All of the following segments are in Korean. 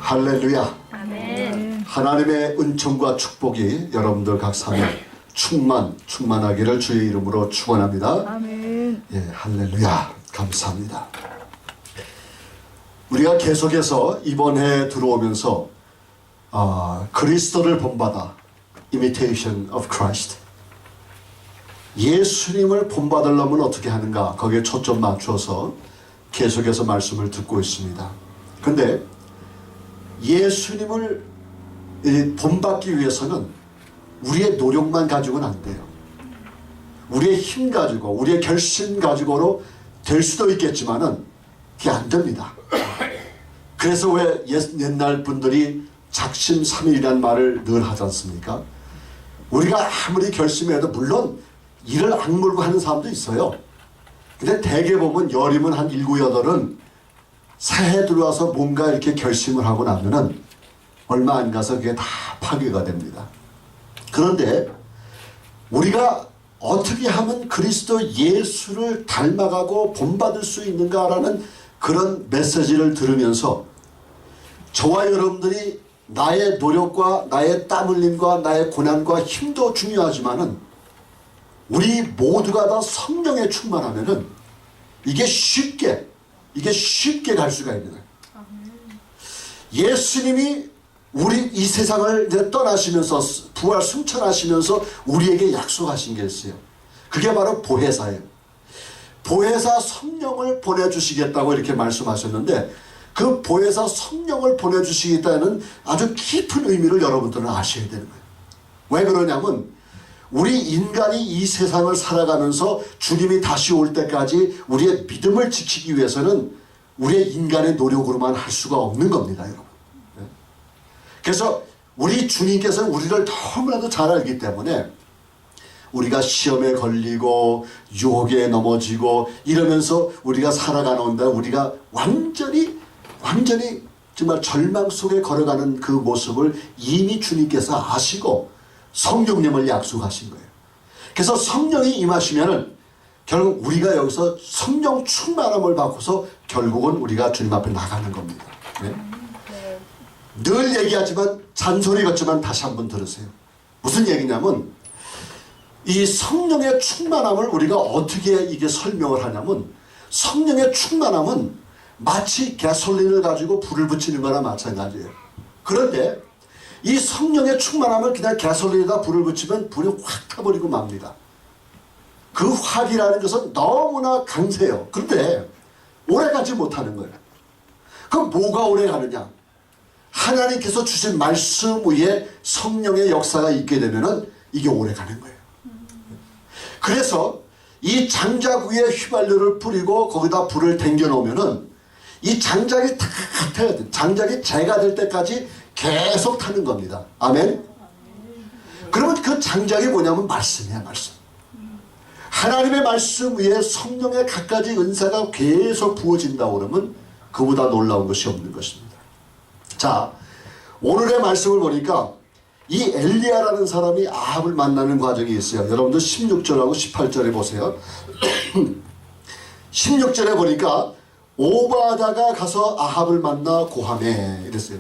할렐루야. 아멘. 하나님의 은총과 축복이 여러분들 각 삶에 충만하기를 주의 이름으로 축원합니다. 아멘. 예, 할렐루야. 감사합니다. 우리가 계속해서 이번 해 들어오면서 그리스도를 본받아 Imitation of Christ, 예수님을 본받으려면 어떻게 하는가, 거기에 초점 맞춰서 계속해서 말씀을 듣고 있습니다. 근데 예수님을 본받기 위해서는 우리의 노력만 가지고는 안 돼요. 우리의 힘 가지고, 우리의 결심 가지고로 될 수도 있겠지만은 그게 안 됩니다. 그래서 왜 옛날 분들이 작심삼일이라는 말을 늘 하지 않습니까? 우리가 아무리 결심해도 물론 이를 악물고 하는 사람도 있어요. 근데 대개 보면 열이면 한 7, 8은 새해 들어와서 뭔가 이렇게 결심을 하고 나면은 얼마 안 가서 그게 다 파괴가 됩니다. 그런데 우리가 어떻게 하면 그리스도 예수를 닮아가고 본받을 수 있는가라는 그런 메시지를 들으면서 저와 여러분들이 나의 노력과 나의 땀 흘림과 나의 고난과 힘도 중요하지만은 우리 모두가 다 성령에 충만하면은 이게 쉽게 갈 수가 있는 거예요. 예수님이 우리 이 세상을 떠나시면서 부활 승천하시면서 우리에게 약속하신 게 있어요. 그게 바로 보혜사예요. 보혜사 성령을 보내주시겠다고 이렇게 말씀하셨는데, 그 보혜사 성령을 보내주시겠다는 아주 깊은 의미를 여러분들은 아셔야 되는 거예요. 왜 그러냐면 우리 인간이 이 세상을 살아가면서 주님이 다시 올 때까지 우리의 믿음을 지키기 위해서는 우리의 인간의 노력으로만 할 수가 없는 겁니다, 여러분. 그래서 우리 주님께서는 우리를 너무나도 잘 알기 때문에 우리가 시험에 걸리고 유혹에 넘어지고 이러면서 우리가 살아가는데 우리가 완전히 정말 절망 속에 걸어가는 그 모습을 이미 주님께서 아시고 성령님을 약속하신 거예요. 그래서 성령이 임하시면은 결국 우리가 여기서 성령 충만함을 받고서 결국은 우리가 주님 앞에 나가는 겁니다. 네? 늘 얘기하지만 잔소리 같지만 다시 한번 들으세요. 무슨 얘기냐면 이 성령의 충만함을 우리가 어떻게 이게 설명을 하냐면, 성령의 충만함은 마치 가솔린을 가지고 불을 붙이는 거나 마찬가지예요. 그런데 이 성령의 충만함을 그냥 가솔린에다 불을 붙이면 불이 확 타버리고 맙니다. 그 확이라는 것은 너무나 강세요. 그런데 오래가지 못하는 거예요. 그럼 뭐가 오래가느냐? 하나님께서 주신 말씀 위에 성령의 역사가 있게 되면은 이게 오래가는 거예요. 그래서 이 장작 위에 휘발유를 뿌리고 거기다 불을 댕겨 놓으면은 이 장작이 다 타야 돼. 장작이 재가 될 때까지 계속 타는 겁니다. 아멘? 그러면 그 장작이 뭐냐면 말씀이야, 말씀. 하나님의 말씀 위에 성령의 갖가지 은사가 계속 부어진다고 그러면 그보다 놀라운 것이 없는 것입니다. 자, 오늘의 말씀을 보니까 이 엘리야라는 사람이 아합을 만나는 과정이 있어요. 여러분들 16절하고 18절에 보세요. 16절에 보니까 오바다가 가서 아합을 만나 고하매 이랬어요.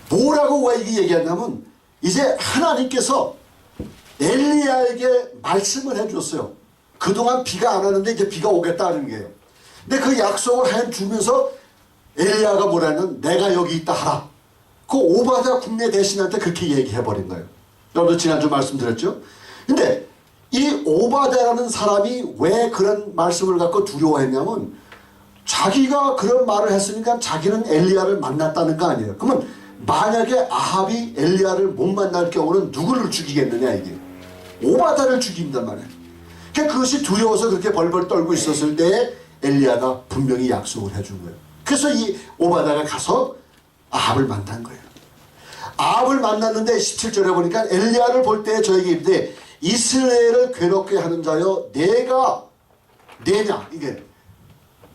뭐라고 왜 이게 얘기하냐면 이제 하나님께서 엘리야에게 말씀을 해줬어요. 그동안 비가 안 왔는데 이제 비가 오겠다는 거예요. 근데 그 약속을 해주면서 엘리야가 뭐라는, 내가 여기 있다 하라. 그 오바다 국내 대신한테 그렇게 얘기해버린 거예요. 여러분들 지난주 말씀드렸죠? 근데 이 오바다라는 사람이 왜 그런 말씀을 갖고 두려워했냐면 자기가 그런 말을 했으니까 자기는 엘리야를 만났다는 거 아니에요. 그러면 만약에 아합이 엘리야를 못 만날 경우는 누구를 죽이겠느냐, 이게. 오바다를 죽인단 말이에요. 그러니까 그것이 두려워서 그렇게 벌벌 떨고 있었을 때 엘리야가 분명히 약속을 해준 거예요. 그래서 이 오바다가 가서 아합을 만난 거예요. 아합을 만났는데 17절에 보니까 엘리야를 볼 때 저에게 이르되 이스라엘을 괴롭게 하는 자여 내냐, 이게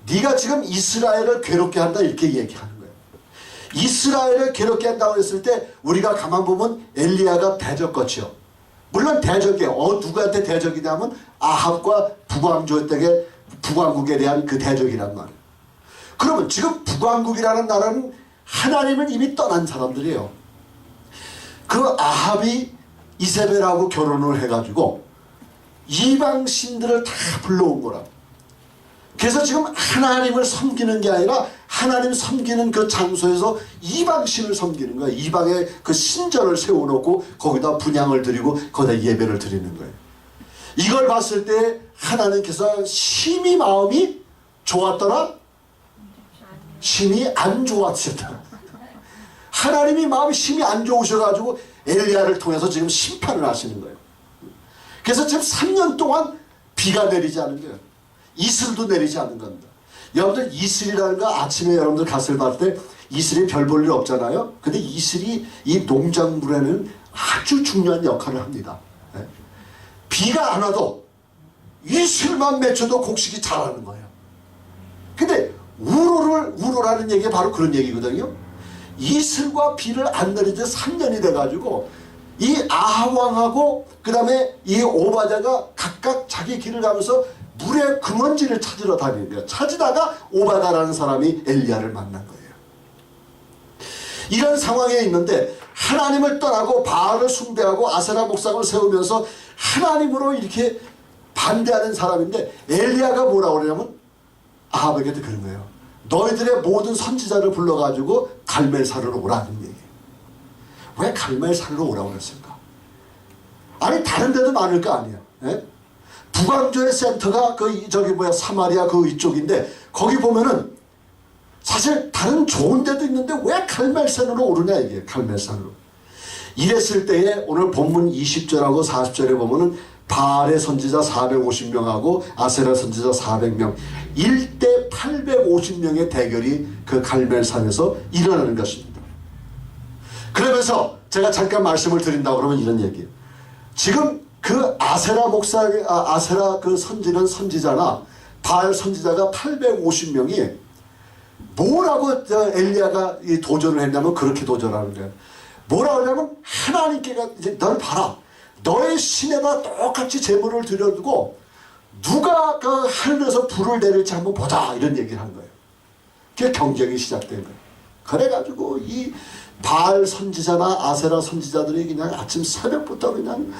네가 지금 이스라엘을 괴롭게 한다, 이렇게 얘기하는 거예요. 이스라엘을 괴롭게 한다고 했을 때 우리가 가만 보면 엘리야가 대적거치요. 물론 대적이에요. 누구한테 대적이냐면 아합과 북왕국에 대한 그 대적이란 말이에요. 그러면 지금 북왕국이라는 나라는 하나님을 이미 떠난 사람들이에요. 그 아합이 이세벨하고 결혼을 해가지고 이방 신들을 다 불러온 거라. 그래서 지금 하나님을 섬기는 게 아니라 하나님 섬기는 그 장소에서 이방신을 섬기는 거예요. 이방의 그 신전을 세워놓고 거기다 분향을 드리고 거기다 예배를 드리는 거예요. 이걸 봤을 때 하나님께서 심히 마음이 좋았더라? 심히 안 좋았었다. 하나님이 마음이 심히 안 좋으셔가지고 엘리야를 통해서 지금 심판을 하시는 거예요. 그래서 지금 3년 동안 비가 내리지 않은 거예요. 이슬도 내리지 않는 겁니다. 여러분들 이슬이라는 거 아침에 여러분들 갔을 봤을 때 이슬이 별 볼 일 없잖아요. 근데 이슬이 이 농작물에는 아주 중요한 역할을 합니다. 네? 비가 안 와도 이슬만 맺혀도 곡식이 자라는 거예요. 근데 우로라는 얘기가 바로 그런 얘기거든요. 이슬과 비를 안 내린 지 3년이 돼가지고 이 아합 왕하고 그 다음에 이 오바댜가 각각 자기 길을 가면서 물의 근원지를 찾으러 다니는 거예요. 찾으다가 오바댜라는 사람이 엘리야를 만난 거예요. 이런 상황에 있는데 하나님을 떠나고 바알을 숭배하고 아세라 목상을 세우면서 하나님으로 이렇게 반대하는 사람인데 엘리야가 뭐라고 그러냐면 아합에게도 그런 거예요. 너희들의 모든 선지자를 불러가지고 갈멜산으로 오라는 얘기예요. 왜 갈멜산으로 오라고 그랬을까? 아니 다른 데도 많을 거 아니에요. 예? 북왕조의 센터가 사마리아 그 이쪽인데 거기 보면은 사실 다른 좋은 데도 있는데 왜 갈멜산으로 오르냐 이게 갈멜산으로. 이랬을 때에 오늘 본문 20절하고 40절에 보면은 바알의 선지자 450명하고 아세라 선지자 400명 1대 850명의 대결이 그 갈멜산에서 일어나는 것입니다. 그러면서 제가 잠깐 말씀을 드린다고 그러면 이런 얘기예요. 지금 그 아세라 아세라 그 선지자나 바알 선지자가 850명이 뭐라고 엘리야가 도전을 했냐면 그렇게 도전하는 거예요. 뭐라고 하냐면 하나님께가 이제 널 봐라. 너의 신에다 똑같이 제물을 드려두고 누가 그 하늘에서 불을 내릴지 한번 보자 이런 얘기를 한 거예요. 그게 경쟁이 시작된 거예요. 그래가지고 이 바알 선지자나 아세라 선지자들이 그냥 아침 새벽부터 그냥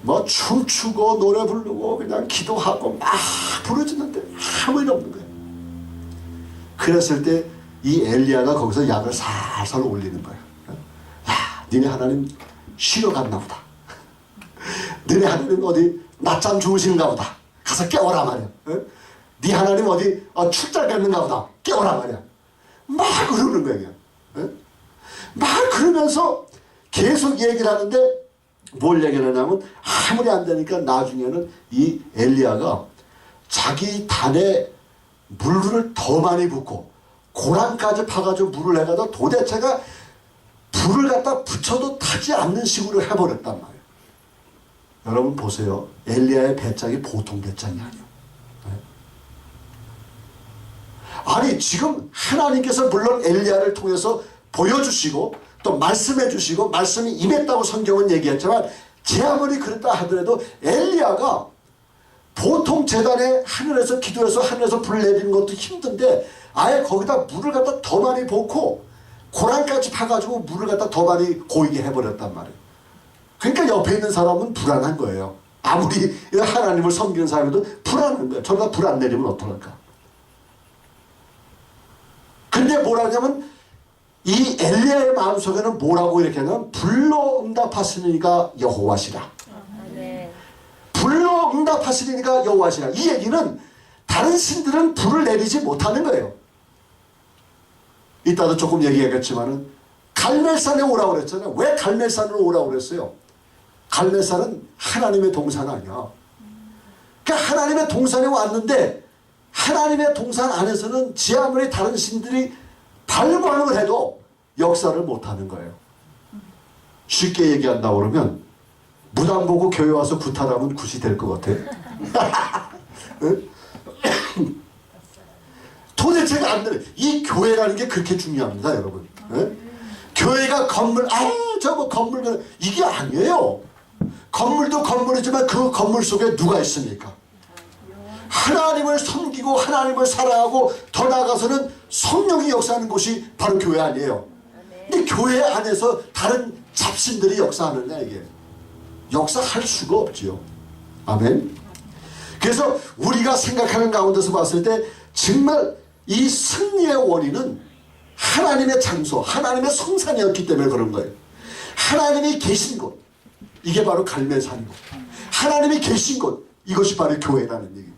뭐 춤추고 노래 부르고 그냥 기도하고 막 부르짖는데 아무 일 없는 거예요. 그랬을 때 이 엘리야가 거기서 약을 살살 올리는 거예요. 야, 니네 하나님 쉬러 갔나 보다. 너네 하나님 어디 낮잠 주무시는가 보다. 가서 깨워라 말이야. 네 하나님 어디 출장 갔는가 보다. 깨워라 말이야. 막 그러는 거야. 막 그러면서 계속 얘기를 하는데 뭘 얘기를 하냐면 아무리 안 되니까 나중에는 이 엘리야가 자기 단에 물을 더 많이 붓고 고랑까지 파가지고 물을 해가지고 도대체가 불을 갖다 붙여도 타지 않는 식으로 해버렸단 말이에요. 여러분 보세요. 엘리야의 배짱이 보통 배짱이 아니에요. 아니 지금 하나님께서 물론 엘리야를 통해서 보여주시고 또 말씀해 주시고 말씀이 임했다고 성경은 얘기했지만 제 아무리 그랬다 하더라도 엘리야가 보통 제단에 하늘에서 기도해서 하늘에서 불 내리는 것도 힘든데 아예 거기다 물을 갖다 더 많이 붓고 고랑까지 파가지고 물을 갖다 더 많이 고이게 해버렸단 말이에요. 그러니까 옆에 있는 사람은 불안한 거예요. 아무리 하나님을 섬기는 사람도 불안한 거예요. 저러다 불 안 내리면 어떡할까. 근데 뭐라 하냐면 이 엘리야의 마음속에는 뭐라고 이렇게 하냐면 불로 응답하시니까 여호와시라. 불로 응답하시니까 여호와시라. 이 얘기는 다른 신들은 불을 내리지 못하는 거예요. 이따도 조금 얘기하겠지만은 갈멜산에 오라고 그랬잖아요. 왜 갈멜산으로 오라고 그랬어요? 갈멜산은 하나님의 동산 아니야. 그러니까 하나님의 동산에 왔는데 하나님의 동산 안에서는 지 아무리 다른 신들이 발광을 해도 역사를 못하는 거예요. 쉽게 얘기한다고 그러면 무당 보고 교회 와서 구타하면 굿이 될 것 같아. 도대체가 안 되는 이 교회라는 게 그렇게 중요합니다, 여러분. 교회가 건물, 저거 건물 이게 아니에요. 건물도 건물이지만 그 건물 속에 누가 있습니까? 하나님을 섬기고 하나님을 사랑하고 더 나아가서는 성령이 역사하는 곳이 바로 교회 아니에요. 근데 교회 안에서 다른 잡신들이 역사하느냐, 이게 역사할 수가 없지요. 아멘. 그래서 우리가 생각하는 가운데서 봤을 때 정말 이 승리의 원인은 하나님의 장소, 하나님의 성산이었기 때문에 그런 거예요. 하나님이 계신 곳, 이게 바로 갈매산이고, 하나님이 계신 곳, 이것이 바로 교회라는 얘기예요.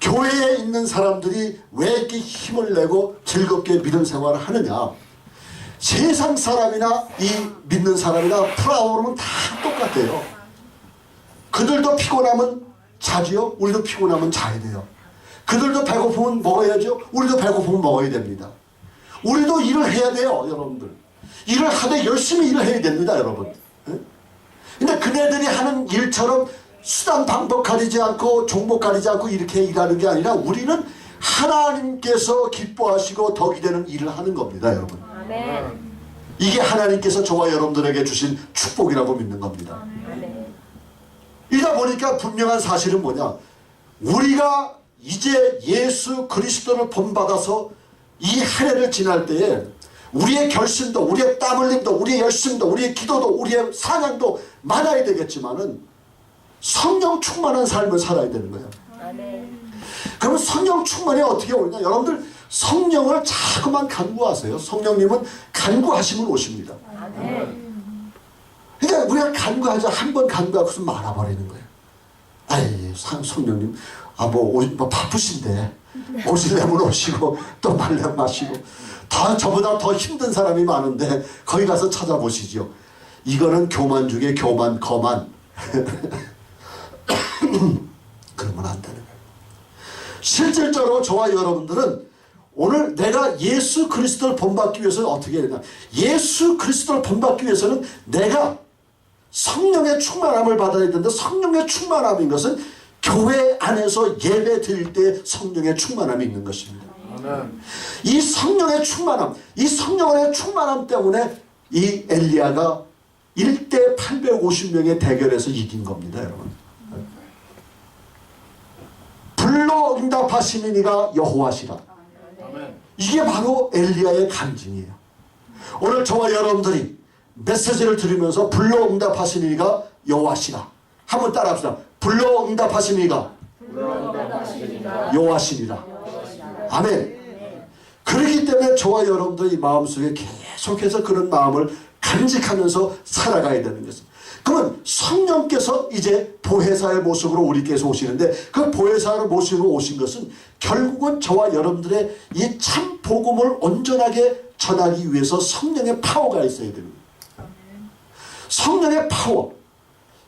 교회에 있는 사람들이 왜 이렇게 힘을 내고 즐겁게 믿음 생활을 하느냐. 세상 사람이나 이 믿는 사람이나 프라우로는 다 똑같아요. 그들도 피곤하면 자지요. 우리도 피곤하면 자야 돼요. 그들도 배고프면 먹어야죠. 우리도 배고프면 먹어야 됩니다. 우리도 일을 해야 돼요, 여러분들. 일을 하되 열심히 일을 해야 됩니다, 여러분. 근데 그네들이 하는 일처럼 수단 방법 가리지 않고 종목 가리지 않고 이렇게 일하는 게 아니라 우리는 하나님께서 기뻐하시고 덕이 되는 일을 하는 겁니다, 여러분. 아멘. 이게 하나님께서 저와 여러분들에게 주신 축복이라고 믿는 겁니다. 아멘. 이다 보니까 분명한 사실은 뭐냐, 우리가 이제 예수 그리스도를 본받아서 이 한 해를 지날 때에 우리의 결심도, 우리의 땀 흘림도, 우리의 열심도, 우리의 기도도, 우리의 사냥도 많아야 되겠지만은 성령 충만한 삶을 살아야 되는 거예요. 아멘. 그러면 성령 충만이 어떻게 오느냐, 여러분들 성령을 자꾸만 간구하세요. 성령님은 간구하시면 오십니다. 아멘. 그러니까 우리가 간구하자, 한 번 간구하고서 말아버리는 거예요. 아이, 성령님, 뭐 바쁘신데 오시려면 오시고 또 말려면 마시고, 저보다 더 힘든 사람이 많은데 거기 가서 찾아보시죠. 이거는 교만 중에 교만, 거만. 그러면 안 되는 거예요. 실질적으로 저와 여러분들은 오늘 내가 예수 그리스도를 본받기 위해서는 어떻게 해야 되나, 예수 그리스도를 본받기 위해서는 내가 성령의 충만함을 받아야 되는데, 성령의 충만함인 것은 교회 안에서 예배 드릴 때 성령의 충만함이 있는 것입니다. 아멘. 이 성령의 충만함, 이 성령의 충만함 때문에 이 엘리야가 1대 850명의 대결에서 이긴 겁니다, 여러분. 불러 응답하시는 이가 여호와시라. 아멘. 이게 바로 엘리야의 간증이에요. 오늘 저와 여러분들이 메시지를 들으면서 불러 응답하시는 이가 여호와시라. 한번 따라합시다. 불러 응답하시는 이가 여호와시니라. 아멘. 그렇기 때문에 저와 여러분들이 마음속에 계속해서 그런 마음을 간직하면서 살아가야 되는 것입니다. 그러면 성령께서 이제 보혜사의 모습으로 우리께서 오시는데, 그 보혜사를 모시고 오신 것은 결국은 저와 여러분들의 이 참 복음을 온전하게 전하기 위해서 성령의 파워가 있어야 됩니다. 성령의 파워,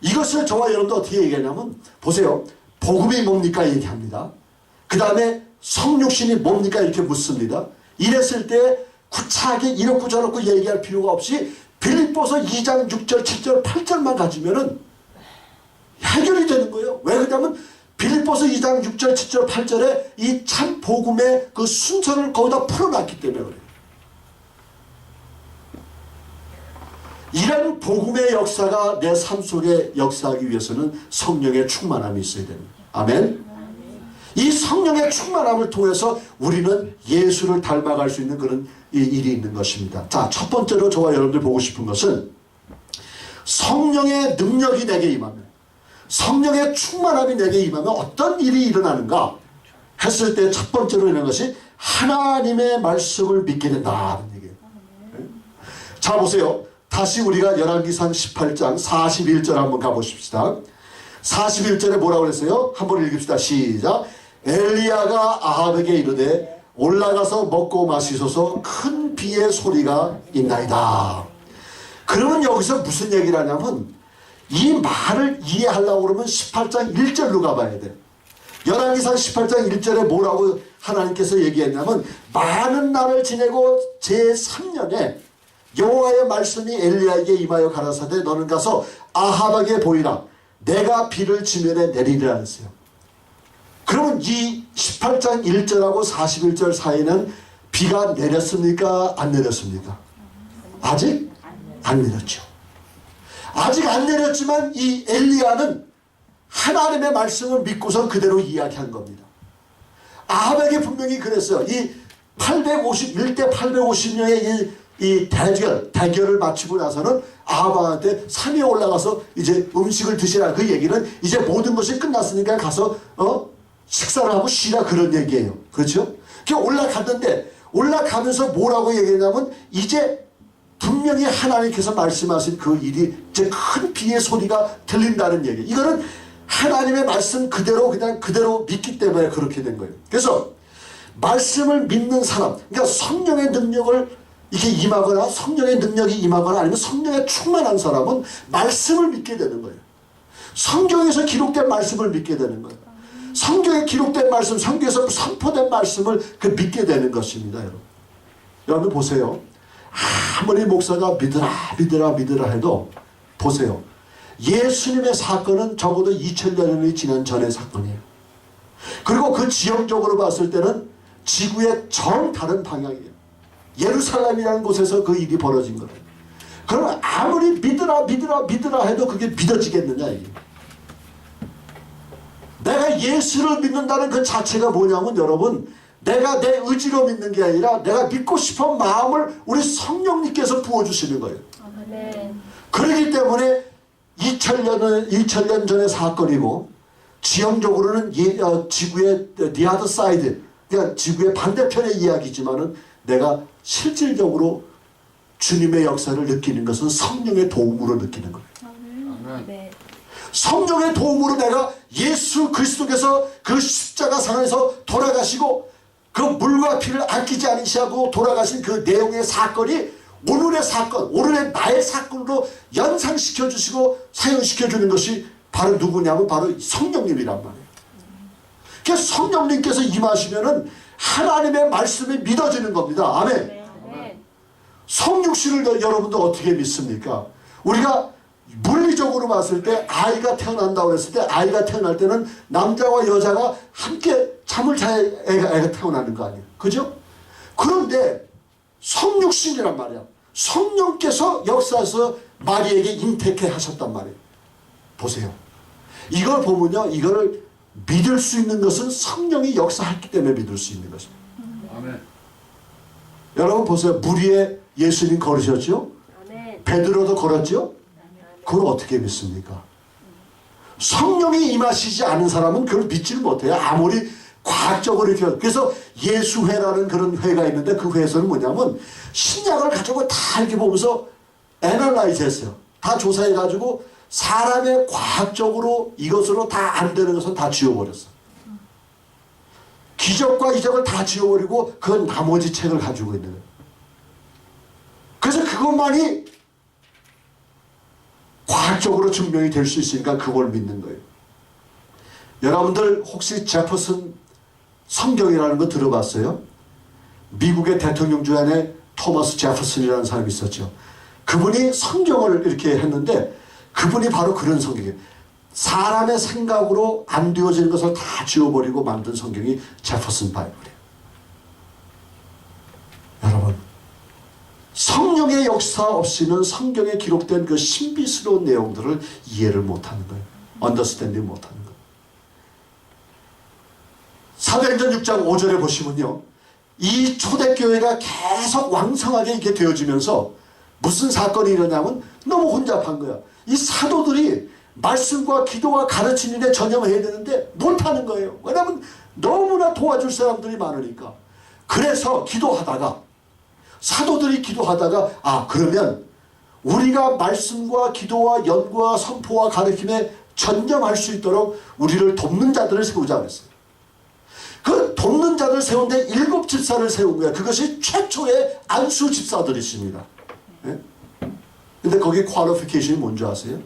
이것을 저와 여러분들 어떻게 얘기하냐면, 보세요. 복음이 뭡니까 얘기합니다. 그 다음에 성육신이 뭡니까 이렇게 묻습니다. 이랬을 때 구차하게 이렇고 저렇고 얘기할 필요가 없이 빌립보서 2장 6절 7절 8절만 가지면은 해결이 되는 거예요. 왜 그러냐면 빌립보서 2장 6절 7절 8절에 이 참 복음의 그 순서를 거기다 풀어놨기 때문에 그래요. 이런 복음의 역사가 내 삶 속에 역사하기 위해서는 성령의 충만함이 있어야 됩니다. 아멘. 이 성령의 충만함을 통해서 우리는 예수를 닮아갈 수 있는 그런 일이 있는 것입니다. 자, 첫 번째로 저와 여러분들 보고 싶은 것은 성령의 능력이 내게 임하면, 성령의 충만함이 내게 임하면 어떤 일이 일어나는가 했을 때 첫 번째로 일어나는 것이 하나님의 말씀을 믿게 된다는 얘기예요. 자, 보세요. 다시 우리가 열왕기상 18장 41절 한번 가보십시다. 41절에 뭐라고 그랬어요? 한번 읽읍시다. 시작. 엘리야가 아합에게 이르되 올라가서 먹고 마시소서, 큰 비의 소리가 있나이다. 그러면 여기서 무슨 얘기를 하냐면, 이 말을 이해하려고 그러면 18장 1절로 가봐야 돼. 열왕기상 18장 1절에 뭐라고 하나님께서 얘기했냐면, 많은 날을 지내고 제3년에 여호와의 말씀이 엘리야에게 임하여 가라사대 너는 가서 아합에게 보이라. 내가 비를 지면에 내리리라 했어요. 그러면 이 18장 1절하고 41절 사이는 비가 내렸습니까? 안 내렸습니까? 아직 안 내렸죠. 아직 안 내렸지만 이 엘리야는 하나님의 말씀을 믿고서 그대로 이야기한 겁니다. 아합에게 분명히 그랬어요. 이 851대 850명의 이 대결을 마치고 나서는 아합한테 산에 올라가서 이제 음식을 드시라. 그 얘기는 이제 모든 것이 끝났으니까 가서 식사를 하고 쉬라, 그런 얘기예요. 그렇죠? 올라갔는데 올라가면서 뭐라고 얘기했냐면 이제 분명히 하나님께서 말씀하신 그 일이 이제 큰 비의 소리가 들린다는 얘기. 이거는 하나님의 말씀 그대로 그냥 그대로 믿기 때문에 그렇게 된 거예요. 그래서 말씀을 믿는 사람, 그러니까 성령의 능력을 이렇게 임하거나 성령의 능력이 임하거나 아니면 성령에 충만한 사람은 말씀을 믿게 되는 거예요. 성경에서 기록된 말씀을 믿게 되는 거예요. 성경에 기록된 말씀, 성경에서 선포된 말씀을 믿게 되는 것입니다. 여러분 보세요. 아무리 목사가 믿으라 해도 보세요. 예수님의 사건은 적어도 2000년이 지난 전의 사건이에요. 그리고 그 지형적으로 봤을 때는 지구의 정 다른 방향이에요. 예루살렘이라는 곳에서 그 일이 벌어진 거예요. 그러면 아무리 믿으라 해도 그게 믿어지겠느냐 이게. 내가 예수를 믿는다는 그 자체가 뭐냐면 여러분, 내가 내 의지로 믿는 게 아니라 내가 믿고 싶은 마음을 우리 성령님께서 부어주시는 거예요. 아멘. 그렇기 때문에 2000년 전의 사건이고 지형적으로는 지구의 the other side, 그러니까 지구의 반대편의 이야기지만은 내가 실질적으로 주님의 역사를 느끼는 것은 성령의 도움으로 느끼는 거예요. 아멘. 네. 성령의 도움으로 내가 예수 그리스도께서 그 십자가 상에서 돌아가시고 그 물과 피를 아끼지 않으시고 돌아가신 그 내용의 사건이 오늘의 사건, 오늘의 나의 사건으로 연상시켜 주시고 사용시켜 주는 것이 바로 누구냐면 바로 성령님이란 말이에요. 그래서 성령님께서 임하시면은 하나님의 말씀이 믿어지는 겁니다. 아멘. 네. 성육신을 여러분도 어떻게 믿습니까? 우리가 물리적으로 봤을 때 아이가 태어난다고 했을 때 아이가 태어날 때는 남자와 여자가 함께 잠을 자야 애가 태어나는 거 아니에요. 그죠? 그런데 성육신이란 말이야. 성령께서 역사에서 마리에게 임택해 하셨단 말이에요. 보세요. 이걸 보면요. 이거를 믿을 수 있는 것은 성령이 역사했기 때문에 믿을 수 있는 것입니다. 아멘. 여러분 보세요. 물 위에 예수님 걸으셨죠? 아멘. 베드로도 걸었죠? 그걸 어떻게 믿습니까? 성령이 임하시지 않은 사람은 그걸 믿지를 못해요. 아무리 과학적으로 이렇게. 그래서 예수회라는 그런 회가 있는데 그 회에서는 뭐냐면 신약을 가지고 다 이렇게 보면서 애널라이즈 했어요. 다 조사해가지고 사람의 과학적으로 이것으로 다 안 되는 것은 다 지워버렸어. 기적과 이적을 다 지워버리고 그 나머지 책을 가지고 있는 거예요. 그래서 그것만이 과학적으로 증명이 될 수 있으니까 그걸 믿는 거예요. 여러분들 혹시 제퍼슨 성경이라는 거 들어봤어요? 미국의 대통령 중 안에 토마스 제퍼슨이라는 사람이 있었죠. 그분이 성경을 이렇게 했는데 그분이 바로 그런 성경이에요. 사람의 생각으로 안 되어지는 것을 다 지워버리고 만든 성경이 제퍼슨 바이블이에요. 여러분, 성령의 역사 없이는 성경에 기록된 그 신비스러운 내용들을 이해를 못하는 거예요. 언더스탠딩 못하는 거예요. 사도행전 6장 5절에 보시면요. 이 초대교회가 계속 왕성하게 이렇게 되어지면서 무슨 사건이 일어나면 너무 혼잡한 거야. 이 사도들이 말씀과 기도와 가르치는 데 전념해야 되는데 못하는 거예요. 왜냐하면 너무나 도와줄 사람들이 많으니까. 그래서 기도하다가 사도들이 기도하다가 그러면 우리가 말씀과 기도와 연구와 선포와 가르침에 전념할 수 있도록 우리를 돕는 자들을 세우자 그랬어요. 그 돕는 자들 세운데 7 집사를 세운 거예요. 그것이 최초의 안수 집사들이십니다. 예? 근데 거기 퀄리피케이션이 뭔지 아세요?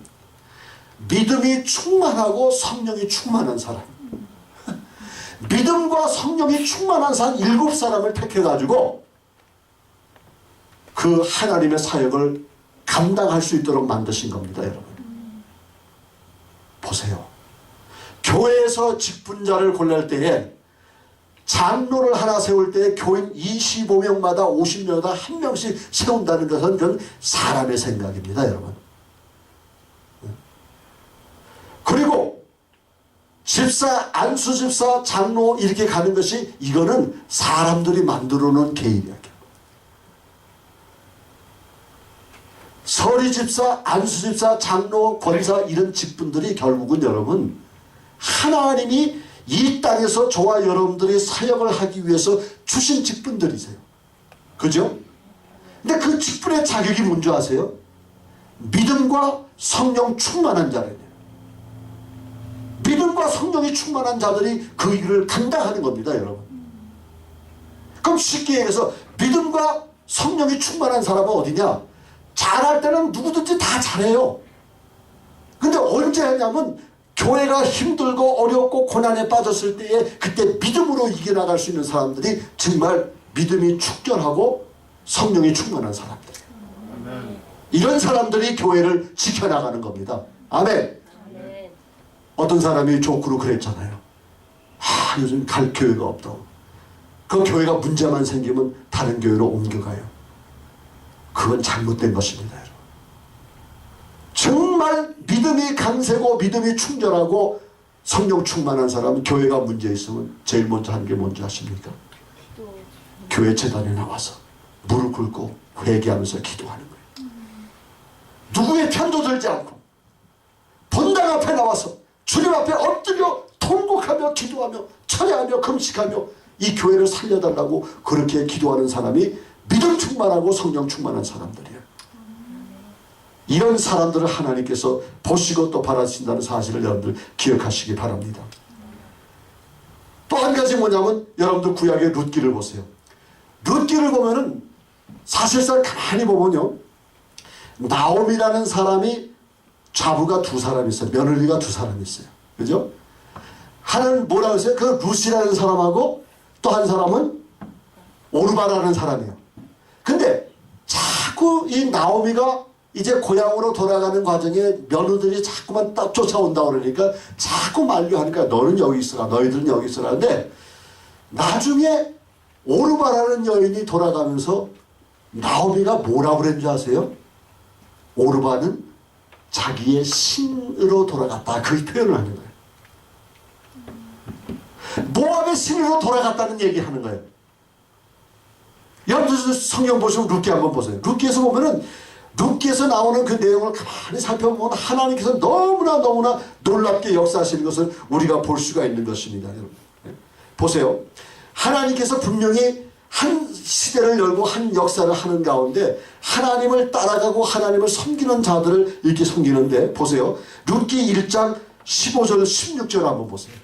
믿음이 충만하고 성령이 충만한 사람. 믿음과 성령이 충만한 사람 7사람을 택해가지고 그 하나님의 사역을 감당할 수 있도록 만드신 겁니다, 여러분. 보세요. 교회에서 직분자를 골랄 때에 장로를 하나 세울 때 교인 25명마다 50명마다 한 명씩 세운다는 것은 그건 사람의 생각입니다, 여러분. 그리고 집사, 안수 집사, 장로 이렇게 가는 것이 이거는 사람들이 만들어 놓은 계율이야. 서리 집사, 안수 집사, 장로, 권사 이런 직분들이 결국은 여러분 하나님이 이 땅에서 저와 여러분들이 사역을 하기 위해서 주신 직분들이세요. 그죠? 근데 그 직분의 자격이 뭔지 아세요? 믿음과 성령 충만한 자래요. 믿음과 성령이 충만한 자들이 그 일을 감당하는 겁니다, 여러분. 그럼 쉽게 얘기해서 믿음과 성령이 충만한 사람은 어디냐? 잘할 때는 누구든지 다 잘해요. 근데 언제 하냐면 교회가 힘들고 어렵고 고난에 빠졌을 때에 그때 믿음으로 이겨나갈 수 있는 사람들이 정말 믿음이 축전하고 성령이 충만한 사람들이에요. 아멘. 이런 사람들이 교회를 지켜나가는 겁니다. 아멘. 아멘. 어떤 사람이 조크로 그랬잖아요. 요즘 갈 교회가 없다고. 그 교회가 문제만 생기면 다른 교회로 옮겨가요. 그건 잘못된 것입니다. 여러분. 정말 믿음이 강세고 믿음이 충전하고 성령 충만한 사람은 교회가 문제 있으면 제일 먼저 하는 게 뭔지 아십니까? 교회 재단에 나와서 무릎 꿇고 회개하면서 기도하는 거예요. 누구의 편도 들지 않고 본당 앞에 나와서 주님 앞에 엎드려 통곡하며 기도하며 철회하며 금식하며 이 교회를 살려달라고 그렇게 기도하는 사람이 믿음 충만하고 성령 충만한 사람들이에요. 이런 사람들을 하나님께서 보시고 또 바라신다는 사실을 여러분들 기억하시기 바랍니다. 또 한 가지 뭐냐면 여러분들 구약의 룻기를 보세요. 룻기를 보면은 사실상 가만히 보면요, 나옴이라는 사람이 좌부가 두 사람 있어요. 며느리가 두 사람 있어요. 그죠? 하나는 뭐라고 했어요? 그 룻이라는 사람하고 또 한 사람은 오르바라는 사람이에요. 근데 자꾸 이 나오미가 이제 고향으로 돌아가는 과정에 며느들이 자꾸만 딱 쫓아온다 그러니까 자꾸 만류하니까 너는 여기 있어라, 너희들은 여기 있어라. 근데 나중에 오르바라는 여인이 돌아가면서 나오미가 뭐라고 그랬는지 아세요? 오르바는 자기의 신으로 돌아갔다. 그 표현을 하는 거예요. 모압의 신으로 돌아갔다는 얘기하는 거예요. 여러분들 성경 보시면 룻기 한번 보세요. 룻기에서 보면은 룻기에서 나오는 그 내용을 가만히 살펴보면 하나님께서 너무나 놀랍게 역사하시는 것을 우리가 볼 수가 있는 것입니다. 여러분. 보세요. 하나님께서 분명히 한 시대를 열고 한 역사를 하는 가운데 하나님을 따라가고 하나님을 섬기는 자들을 이렇게 섬기는데 보세요. 룻기 1장 15절 16절 한번 보세요.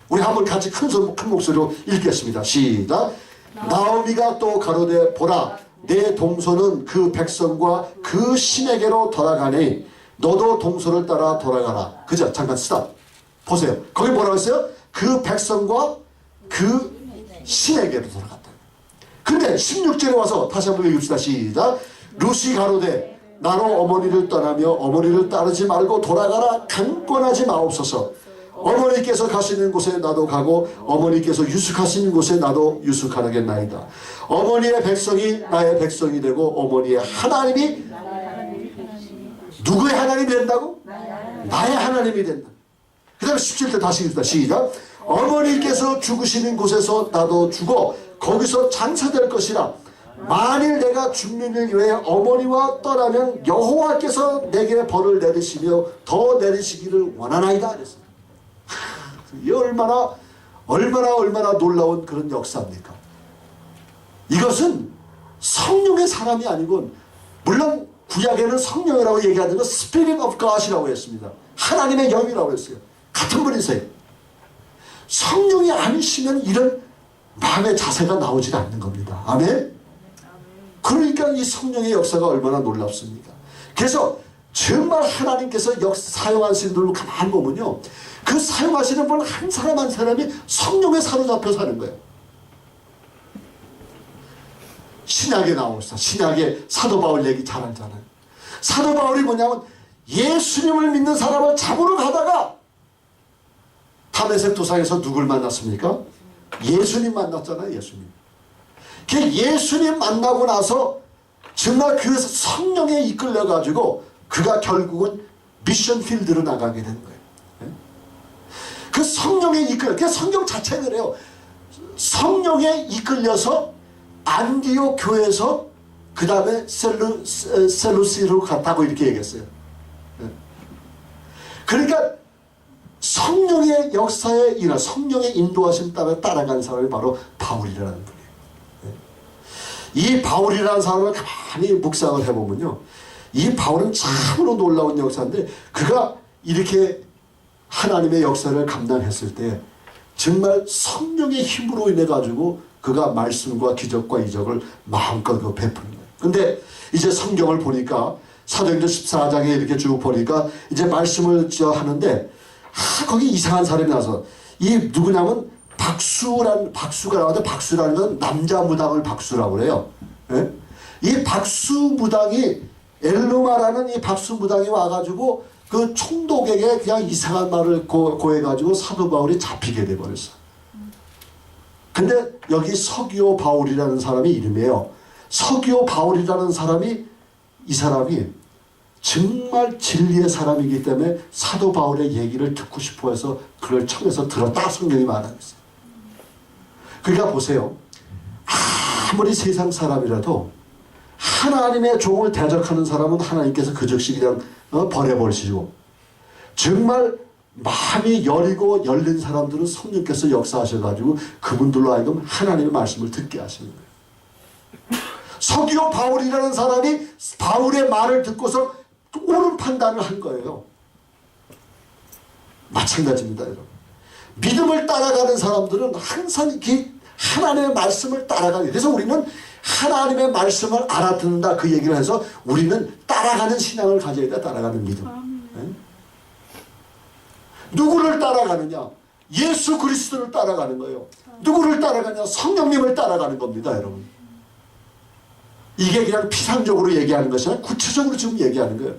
우리 한번 같이 큰 목소리로 읽겠습니다. 시작. 나오미가 또 가로되 보라 내 동서는 그 백성과 그 신에게로 돌아가니 너도 동서를 따라 돌아가라. 그죠? 잠깐 스탑. 보세요. 거기 뭐라고 했어요? 그 백성과 그 신에게로 돌아갔다. 근데 16절에 와서 다시 한번 읽읍시다. 시작. 룻이 가로되 나로 어머니를 떠나며 어머니를 따르지 말고 돌아가라. 강권하지 마옵소서. 어머니께서 가시는 곳에 나도 가고 어머니께서 유숙하시는 곳에 나도 유숙하겠나이다. 어머니의 백성이 나의 백성이 되고 어머니의 하나님이 누구의 하나님이 된다고? 나의 하나님이 된다. 그 다음에 17절 다시 읽읍시다. 시작. 어머니께서 죽으시는 곳에서 나도 죽어 거기서 장사될 것이라. 만일 내가 죽는 일 외에 어머니와 떠나면 여호와께서 내게 벌을 내리시며 더 내리시기를 원하나이다. 그랬어요. 이게 얼마나 놀라운 그런 역사입니까? 이것은 성령의 사람이 아니고, 물론 구약에는 성령이라고 얘기하는 건 Spirit of God이라고 했습니다. 하나님의 영이라고 했어요. 같은 분이세요. 성령이 아니시면 이런 마음의 자세가 나오지 않는 겁니다. 아멘? 그러니까 이 성령의 역사가 얼마나 놀랍습니까? 그래서 정말 하나님께서 사용하시는 분을 가만히 보면요, 그 사용하시는 분 한 사람 한 사람이 성령에 사로잡혀 사는 거예요. 신약에 나옵시다. 신약에 사도 바울 얘기 잘 알잖아요. 사도 바울이 뭐냐면 예수님을 믿는 사람을 잡으러 가다가 다메섹 도상에서 누굴 만났습니까? 예수님 만났잖아요. 예수님. 그 예수님 만나고 나서 정말 그 성령에 이끌려 가지고 그가 결국은 미션 필드로 나가게 된 거예요. 그 성령에 이끌려, 그 성경 자체가 그래요. 성령에 이끌려서 안디옥 교회에서 그 다음에 셀루시로 갔다고 이렇게 얘기했어요. 그러니까 성령의 역사에 일어 성령의 인도하심 따라 따라간 사람이 바로 바울이라는 분이에요. 이 바울이라는 사람을 가만히 묵상을 해보면요, 이 바울은 참으로 놀라운 역사인데, 그가 이렇게 하나님의 역사를 감당했을 때 정말 성령의 힘으로 인해 가지고 그가 말씀과 기적과 이적을 마음껏 베푸는 거예요. 근데 이제 성경을 보니까 사도행전 14장에 이렇게 쭉 보니까 이제 말씀을 하는데, 거기 이상한 사람이 나서, 이 누구냐면 박수가 나오는데, 박수라는 건 남자 무당을 박수라고 그래요. 예? 이 박수 무당이, 엘루마라는 이 박수 무당이 와가지고 그 총독에게 그냥 이상한 말을 고해가지고 사도 바울이 잡히게 돼버렸어. 근데 여기 서기오 바울이라는 사람이 이름이에요. 서기오 바울이라는 사람이, 이 사람이 정말 진리의 사람이기 때문에 사도 바울의 얘기를 듣고 싶어 해서 그걸 청해서 들었다, 성경이 말하고 있어요. 그러니까 보세요. 아무리 세상 사람이라도 하나님의 종을 대적하는 사람은 하나님께서 그 즉시 그냥 버려버리시고, 정말 마음이 여리고 열린 사람들은 성령께서 역사하셔가지고 그분들로 하여금 하나님의 말씀을 듣게 하시는 거예요. 서기오 바울이라는 사람이 바울의 말을 듣고서 옳은 판단을 한 거예요. 마찬가지입니다, 여러분. 믿음을 따라가는 사람들은 항상 이렇게 하나님의 말씀을 따라가는, 그래서 우리는 하나님의 말씀을 알아듣는다, 그 얘기를 해서 우리는 따라가는 신앙을 가져야 돼. 따라가는 믿음. 네? 누구를 따라가느냐? 예수 그리스도를 따라가는 거예요. 누구를 따라가냐? 성령님을 따라가는 겁니다, 여러분. 이게 그냥 피상적으로 얘기하는 것이 아니라 구체적으로 지금 얘기하는 거예요.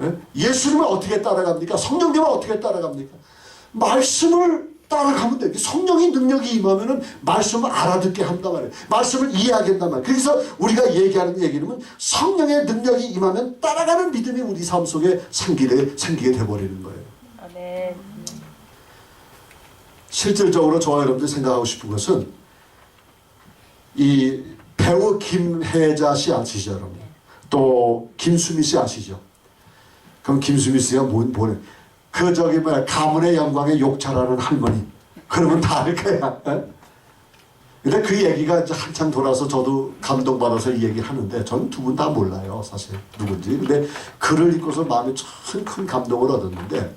예? 예수님을 어떻게 따라갑니까? 성령님을 어떻게 따라갑니까? 말씀을 따라가면 돼요. 성령의 능력이 임하면은 말씀을 알아듣게 한단 말이에요. 말씀을 이해하게 한단 말이에요. 그래서 우리가 얘기하는 얘기는 성령의 능력이 임하면 따라가는 믿음이 우리 삶 속에 생기게 돼버리는 거예요. 아멘. 실질적으로 저와 여러분들이 생각하고 싶은 것은, 이 배우 김혜자 씨 아시죠, 여러분? 또 김수미 씨 아시죠? 그럼 김수미 씨가 뭐래? 그 가문의 영광에 욕잘하는 할머니. 그러면 다 알 거야. 근데 그 얘기가 이제 한참 돌아서 저도 감동받아서 이 얘기를 하는데, 저는 두 분 다 몰라요, 사실 누군지. 근데 글을 읽고서 마음에 참 큰 감동을 얻었는데,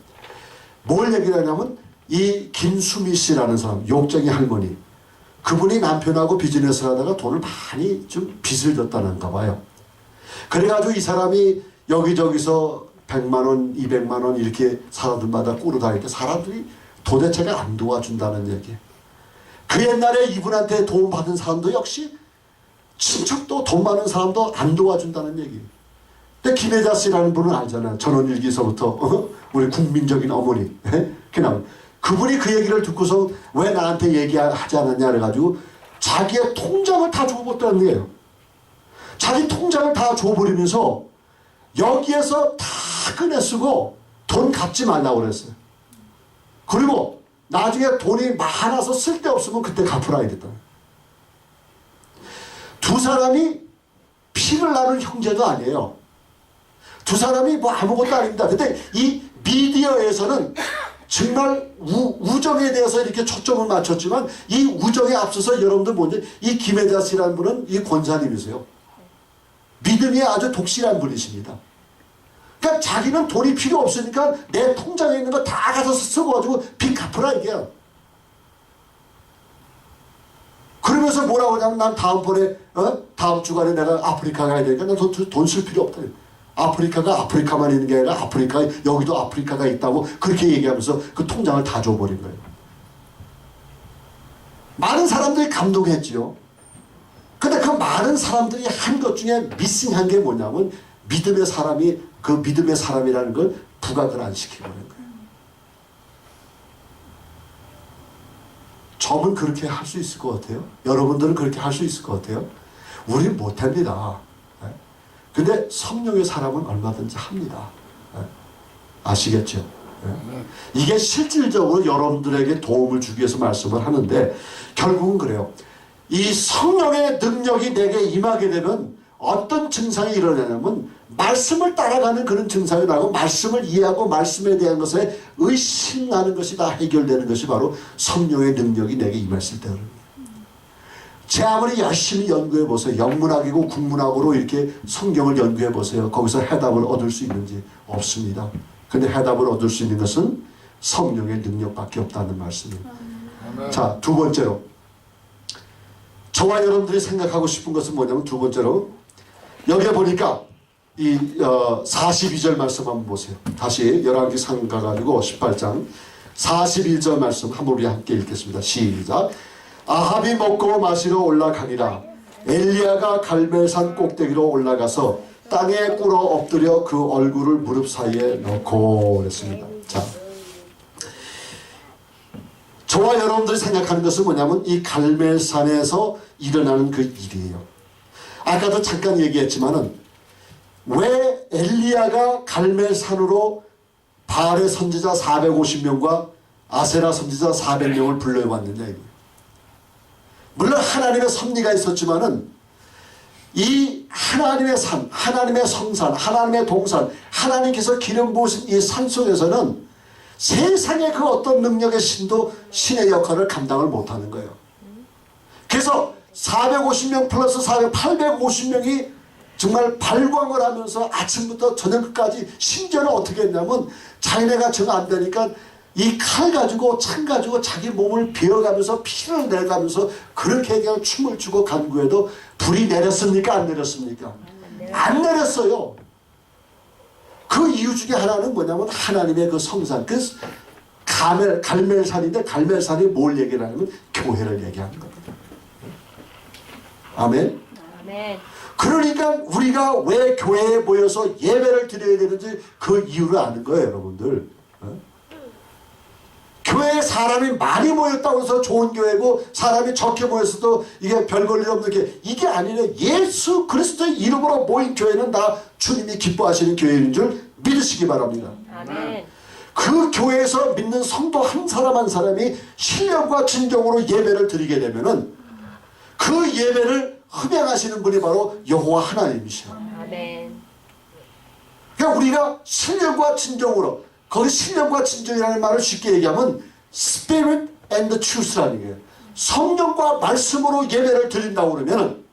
뭘 얘기를 하냐면 이 김수미 씨라는 사람, 욕쟁이 할머니, 그분이 남편하고 비즈니스를 하다가 돈을 많이 좀 빚을 졌다는가 봐요. 그래가지고 이 사람이 여기저기서 100만 원, 200만 원 이렇게 사람들마다 꾸러 다닐 때 사람들이 도대체가 안 도와준다는 얘기. 그 옛날에 이분한테 도움받은 사람도 역시 친척도 돈 많은 사람도 안 도와준다는 얘기. 근데 김혜자 씨라는 분은 알잖아요. 전원일기서부터 우리 국민적인 어머니. 그냥 그분이 그 얘기를 듣고서 왜 나한테 얘기하지 않았냐 그래가지고 자기의 통장을 다 줘버렸다는 거예요. 자기 통장을 다 줘버리면서 여기에서 다 꺼내 쓰고 돈 갚지 말라고 그랬어요. 그리고 나중에 돈이 많아서 쓸데없으면 그때 갚으라 이랬다. 두 사람이 피를 나눈 형제도 아니에요. 두 사람이 뭐 아무것도 아닙니다. 근데 이 미디어에서는 정말 우정에 대해서 이렇게 초점을 맞췄지만, 이 우정에 앞서서 여러분들 먼저 이 김혜자 씨라는 분은 이 권사님이세요. 믿음이 아주 독실한 분이십니다. 그러니까 자기는 돈이 필요 없으니까 내 통장에 있는 거 다 가서 쓰고가지고 빚 갚으라 이게요. 그러면서 뭐라고 하냐면, 난 다음번에 다음 주간에 내가 아프리카 가야 되니까 난 돈 쓸 필요 없다. 아프리카가 아프리카만 있는 게 아니라 여기도 아프리카가 있다고 그렇게 얘기하면서 그 통장을 다 줘버린 거예요. 많은 사람들이 감동했지요. 근데 그 많은 사람들이 한 것 중에 미싱한 게 뭐냐면, 믿음의 사람이 그 믿음의 사람이라는 걸 부각을 안 시켜버린 거예요. 저는 그렇게 할 수 있을 것 같아요. 여러분들은 그렇게 할 수 있을 것 같아요. 우리는 못합니다. 근데 성령의 사람은 얼마든지 합니다. 아시겠죠? 이게 실질적으로 여러분들에게 도움을 주기 위해서 말씀을 하는데 결국은 그래요. 이 성령의 능력이 내게 임하게 되면 어떤 증상이 일어나냐면 말씀을 따라가는 그런 증상이 나고 말씀을 이해하고 말씀에 대한 것에 의심나는 것이 다 해결되는 것이 바로 성령의 능력이 내게 임했을 때입니다. 제 아무리 열심히 연구해 보세요. 영문학이고 국문학으로 이렇게 성경을 연구해 보세요. 거기서 해답을 얻을 수 있는지 없습니다. 근데 해답을 얻을 수 있는 것은 성령의 능력밖에 없다는 말씀입니다. 자, 두 번째로 저와 여러분들이 생각하고 싶은 것은 뭐냐면 두 번째로 여기에 보니까 이 42절 말씀 한번 보세요. 다시 열왕기상 가가지고 18장 41절 말씀 한번 우리 함께 읽겠습니다. 시작. 아합이 먹고 마시러 올라가니라. 엘리야가 갈멜산 꼭대기로 올라가서 땅에 꿇어 엎드려 그 얼굴을 무릎 사이에 넣고 그랬습니다. 자, 저와 여러분들이 생각하는 것은 뭐냐면 이 갈멜산에서 일어나는 그 일이에요. 아까도 잠깐 얘기했지만은 왜 엘리야가 갈멜산으로 바알의 선지자 450명과 아세라 선지자 400명을 불러왔느냐 이거예요. 물론 하나님의 섭리가 있었지만은 이 하나님의 산, 하나님의 성산, 하나님의 동산, 하나님께서 기름 부으신 이 산 속에서는 세상의 그 어떤 능력의 신도 신의 역할을 감당을 못하는 거예요. 그래서 450명 플러스 850명이 정말 발광을 하면서 아침부터 저녁까지 심지어는 어떻게 했냐면 자기네가 정 안 되니까 이 칼 가지고 창 가지고 자기 몸을 베어가면서 피를 내가면서 그렇게 그냥 춤을 추고 간구해도 불이 내렸습니까? 안 내렸습니까? 안 내렸어요. 그 이유 중에 하나는 뭐냐면 하나님의 그 성산, 그 갈멜산인데 갈멜산이 뭘 얘기를 하냐면 교회를 얘기하는 겁니다. 아멘. 아멘. 그러니까 우리가 왜 교회에 모여서 예배를 드려야 되는지 그 이유를 아는 거예요, 여러분들. 교회에 사람이 많이 모였다고 해서 좋은 교회고 사람이 적게 모였어도 이게 별 볼일 없는 게 이게 아니라 예수 그리스도의 이름으로 모인 교회는 다 주님이 기뻐하시는 교회인 줄 믿으시기 바랍니다. 아멘. 그 교회에서 믿는 성도 한 사람 한 사람이 신령과 진정으로 예배를 드리게 되면은 그 예배를 흠양하시는 분이 바로 여호와 하나님이시죠. 아멘. 그러니까 우리가 신령과 진정으로, 거기 신령과 진정이라는 말을 쉽게 얘기하면 Spirit and the Truth라는 거예요. 성령과 말씀으로 예배를 드린다고 그러면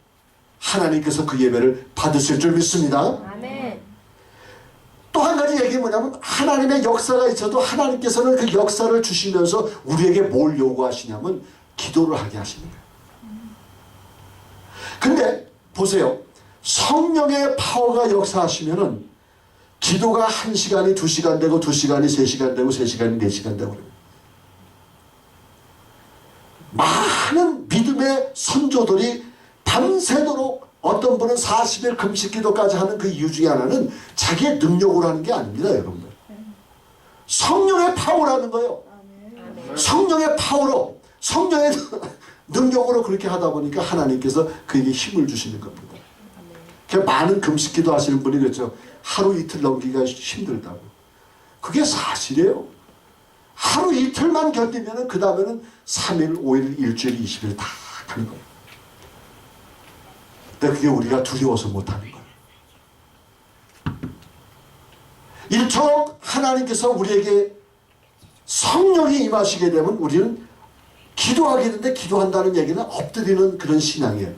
하나님께서 그 예배를 받으실 줄 믿습니다. 아멘. 또 한 가지 얘기는 뭐냐면 하나님의 역사가 있어도 하나님께서는 그 역사를 주시면서 우리에게 뭘 요구하시냐면 기도를 하게 하시는 거예요. 근데 보세요. 성령의 파워가 역사하시면은 기도가 1시간이 2시간 되고 2시간이 3시간 되고 3시간이 4시간 되고 그래요. 많은 믿음의 선조들이 밤새도록 어떤 분은 40일 금식 기도까지 하는 그 이유 중에 하나는 자기의 능력으로 하는 게 아닙니다, 여러분들. 성령의 파워라는 거예요. 아멘. 성령의 파워로, 성령의 능력으로 그렇게 하다 보니까 하나님께서 그에게 힘을 주시는 겁니다. 그러니까 많은 금식 기도 하시는 분이 그렇죠. 하루 이틀 넘기기가 힘들다고. 그게 사실이에요. 하루 이틀만 견디면 그 다음에는 3일, 5일, 일주일, 20일 다 가는 거예요. 근데 그게 우리가 두려워서 못하는 거예요. 이처럼 하나님께서 우리에게 성령이 임하시게 되면 우리는 기도하게 되는데 기도한다는 얘기는 엎드리는 그런 신앙이에요.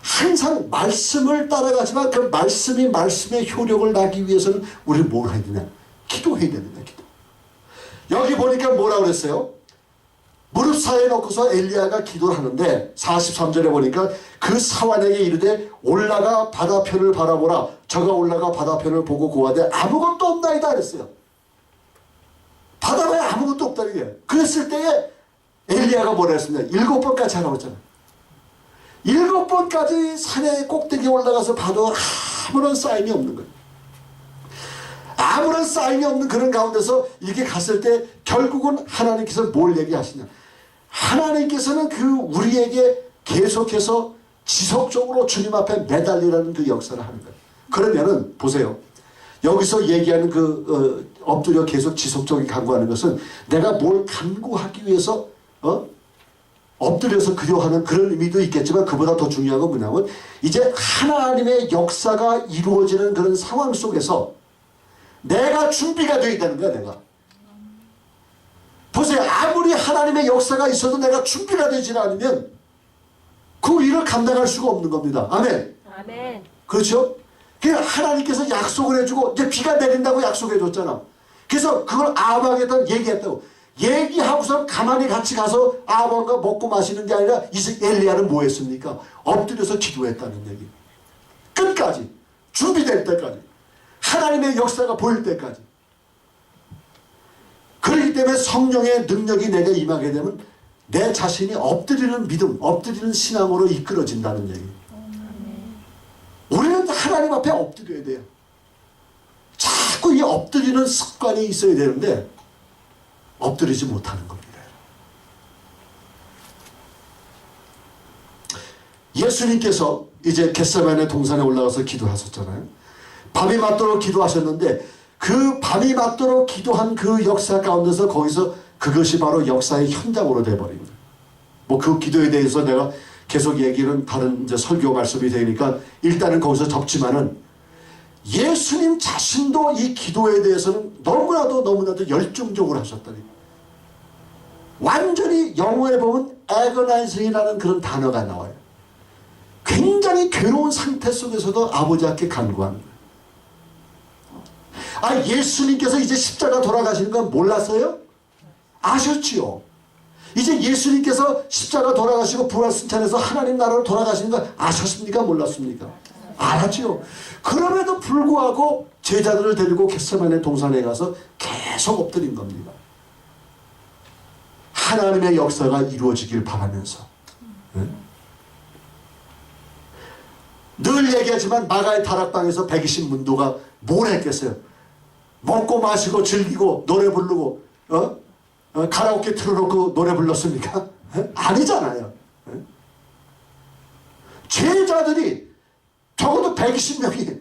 항상 말씀을 따라가지만 그 말씀이 말씀의 효력을 나기 위해서는 우리는 뭘 해야 되냐? 기도해야 되는데 기도. 여기 보니까 뭐라 그랬어요? 무릎 사이에 놓고서 엘리야가 기도를 하는데 43절에 보니까 그 사환에게 이르되 올라가 바다편을 바라보라. 저가 올라가 바다편을 보고 고하되 아무것도 없나이다 그랬어요. 바다에 아무것도 없다는 게. 그랬을 때에 엘리야가 뭐라 했습니까? 7번까지 하라고 했잖아요. 7번까지 산의 꼭대기에 올라가서 봐도 아무런 사인이 없는 거예요. 아무런 사인이 없는 그런 가운데서 이렇게 갔을 때 결국은 하나님께서 뭘 얘기하시냐. 하나님께서는 그 우리에게 계속해서 지속적으로 주님 앞에 매달리라는 그 역사를 하는 거예요. 그러면은 보세요. 여기서 얘기하는 엎드려 계속 지속적인 간구하는 것은 내가 뭘 간구하기 위해서 엎드려서 기도하는 그런 의미도 있겠지만 그보다 더 중요한 건 뭐냐면 이제 하나님의 역사가 이루어지는 그런 상황 속에서 내가 준비가 되어 있다는 거야. 내가 보세요. 아무리 하나님의 역사가 있어도 내가 준비가 되지 않으면 그 일을 감당할 수가 없는 겁니다. 아멘. 아멘. 그렇죠? 그냥 하나님께서 약속을 해주고 이제 비가 내린다고 약속해 줬잖아. 그래서 그걸 아합에다 얘기했다고. 얘기하고서 가만히 같이 가서 아합과 먹고 마시는 게 아니라 엘리야는 뭐 했습니까? 엎드려서 기도했다는 얘기. 끝까지. 준비될 때까지. 하나님의 역사가 보일 때까지. 그렇기 때문에 성령의 능력이 내게 임하게 되면 내 자신이 엎드리는 믿음, 엎드리는 신앙으로 이끌어진다는 얘기. 우리는 하나님 앞에 엎드려야 돼요. 자꾸 이 엎드리는 습관이 있어야 되는데 엎드리지 못하는 겁니다. 예수님께서 이제 겟세마네 동산에 올라가서 기도하셨잖아요. 밤이 맞도록 기도하셨는데 그 밤이 맞도록 기도한 그 역사 가운데서 거기서 그것이 바로 역사의 현장으로 돼버린 거예요. 뭐 그 기도에 대해서 내가 계속 얘기는 다른 이제 설교 말씀이 되니까 일단은 거기서 접지만은 예수님 자신도 이 기도에 대해서는 너무나도 열정적으로 하셨다니. 완전히 영어에 보면 agonizing이라는 그런 단어가 나와요. 굉장히 괴로운 상태 속에서도 아버지께 간구하는 거예요. 예수님께서 이제 십자가 돌아가시는 건 몰랐어요? 아셨지요? 이제 예수님께서 십자가 돌아가시고 부활 승천해서 하나님 나라로 돌아가시는 거 아셨습니까? 몰랐습니까? 알았지요. 그럼에도 불구하고 제자들을 데리고 겟세마네 동산에 가서 계속 엎드린 겁니다. 하나님의 역사가 이루어지길 바라면서. 네? 늘 얘기하지만 마가의 다락방에서 120문도가 뭘 했겠어요? 먹고 마시고 즐기고 노래 부르고 가라오케 틀어놓고 노래 불렀습니까? 아니잖아요. 제자들이 적어도 120명이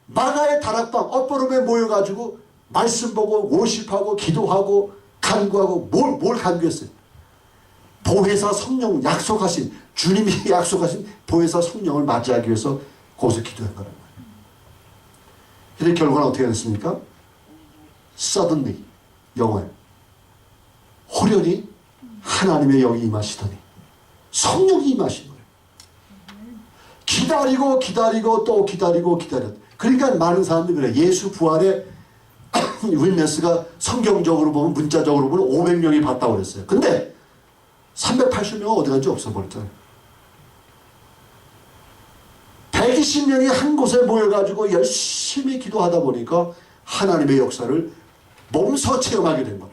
마가의 다락방 엇보름에 모여가지고 말씀 보고 워십하고 기도하고 간구하고 뭘 간구했어요? 보혜사 성령 약속하신 주님이 약속하신 보혜사 성령을 맞이하기 위해서 거기서 기도한 거란 말이에요. 근데 결과는 어떻게 됐습니까? Suddenly 영어에 호련히 하나님의 영이 임하시더니 성령이 임하신 거예요. 기다리고 또 기다렸다. 그러니까 많은 사람들이 그래. 예수 부활의 윈네스가 성경적으로 보면 문자적으로 보면 500명이 봤다고 그랬어요. 근데 380명은 어디 간지 없어버렸잖아요. 120명이 한 곳에 모여가지고 열심히 기도하다 보니까 하나님의 역사를 몸소 체험하게 된 거예요.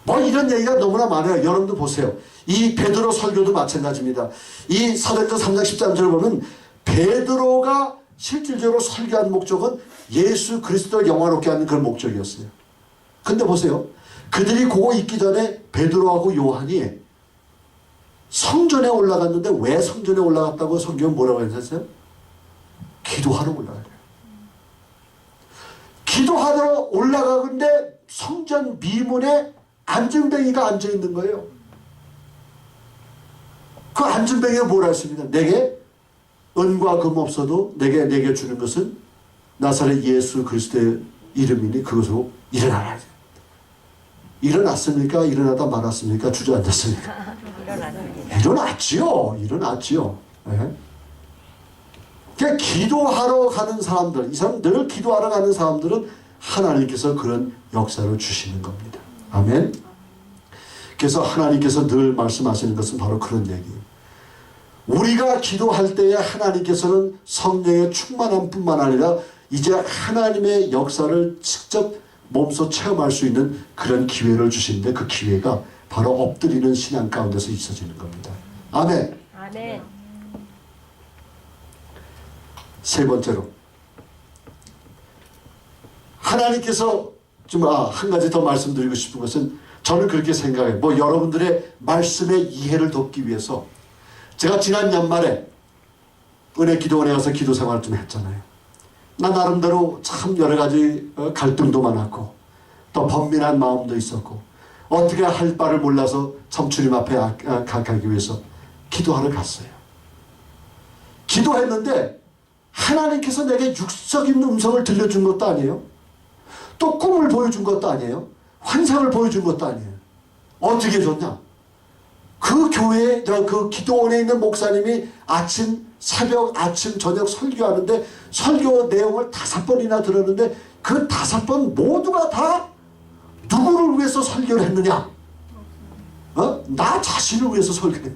뭐 이런 얘기가 너무나 많아요. 여러분도 보세요. 이 베드로 설교도 마찬가지입니다. 이 사도행전 3장 13절을 보면 베드로가 실질적으로 설교한 목적은 예수 그리스도를 영화롭게 하는 그런 목적이었어요. 근데 보세요. 그들이 그거 있기 전에 베드로하고 요한이 성전에 올라갔는데 왜 성전에 올라갔다고 성경은 뭐라고 했었어요? 기도하러 올라가요. 기도하러 올라가는데 성전 미문에 안증뱅이가 앉아있는 거예요. 그 안증뱅이가 뭐라 했습니까? 내게 은과 금 없어도 내게 주는 것은 나사렛 예수 그리스도의 이름이니 그것으로 일어나라. 일어났습니까? 일어나다 말았습니까? 주저앉았습니까? 일어났지요. 네. 그러니까 기도하러 가는 사람들, 이 사람 늘 기도하러 가는 사람들은 하나님께서 그런 역사를 주시는 겁니다. 아멘. 그래서 하나님께서 늘 말씀하시는 것은 바로 그런 얘기예요. 우리가 기도할 때에 하나님께서는 성령의 충만함뿐만 아니라 이제 하나님의 역사를 직접 몸소 체험할 수 있는 그런 기회를 주시는데 그 기회가 바로 엎드리는 신앙 가운데서 있어지는 겁니다. 아멘. 아멘. 세 번째로 하나님께서 좀 한 가지 더 말씀드리고 싶은 것은 저는 그렇게 생각해요. 뭐 여러분들의 말씀의 이해를 돕기 위해서 제가 지난 연말에 은혜 기도원에 가서 기도 생활 좀 했잖아요. 나 나름대로 참 여러 가지 갈등도 많았고 또 번민한 마음도 있었고 어떻게 할 바를 몰라서 참 주님 앞에 가기 위해서 기도하러 갔어요. 기도했는데 하나님께서 내게 육적인 음성을 들려준 것도 아니에요. 또 꿈을 보여준 것도 아니에요. 환상을 보여준 것도 아니에요. 어떻게 해줬냐? 그 교회에 그 기도원에 있는 목사님이 새벽, 아침, 저녁 설교하는데 설교 내용을 5번이나 들었는데 그 5번 모두가 다 누구를 위해서 설교를 했느냐? 나 자신을 위해서 설교해.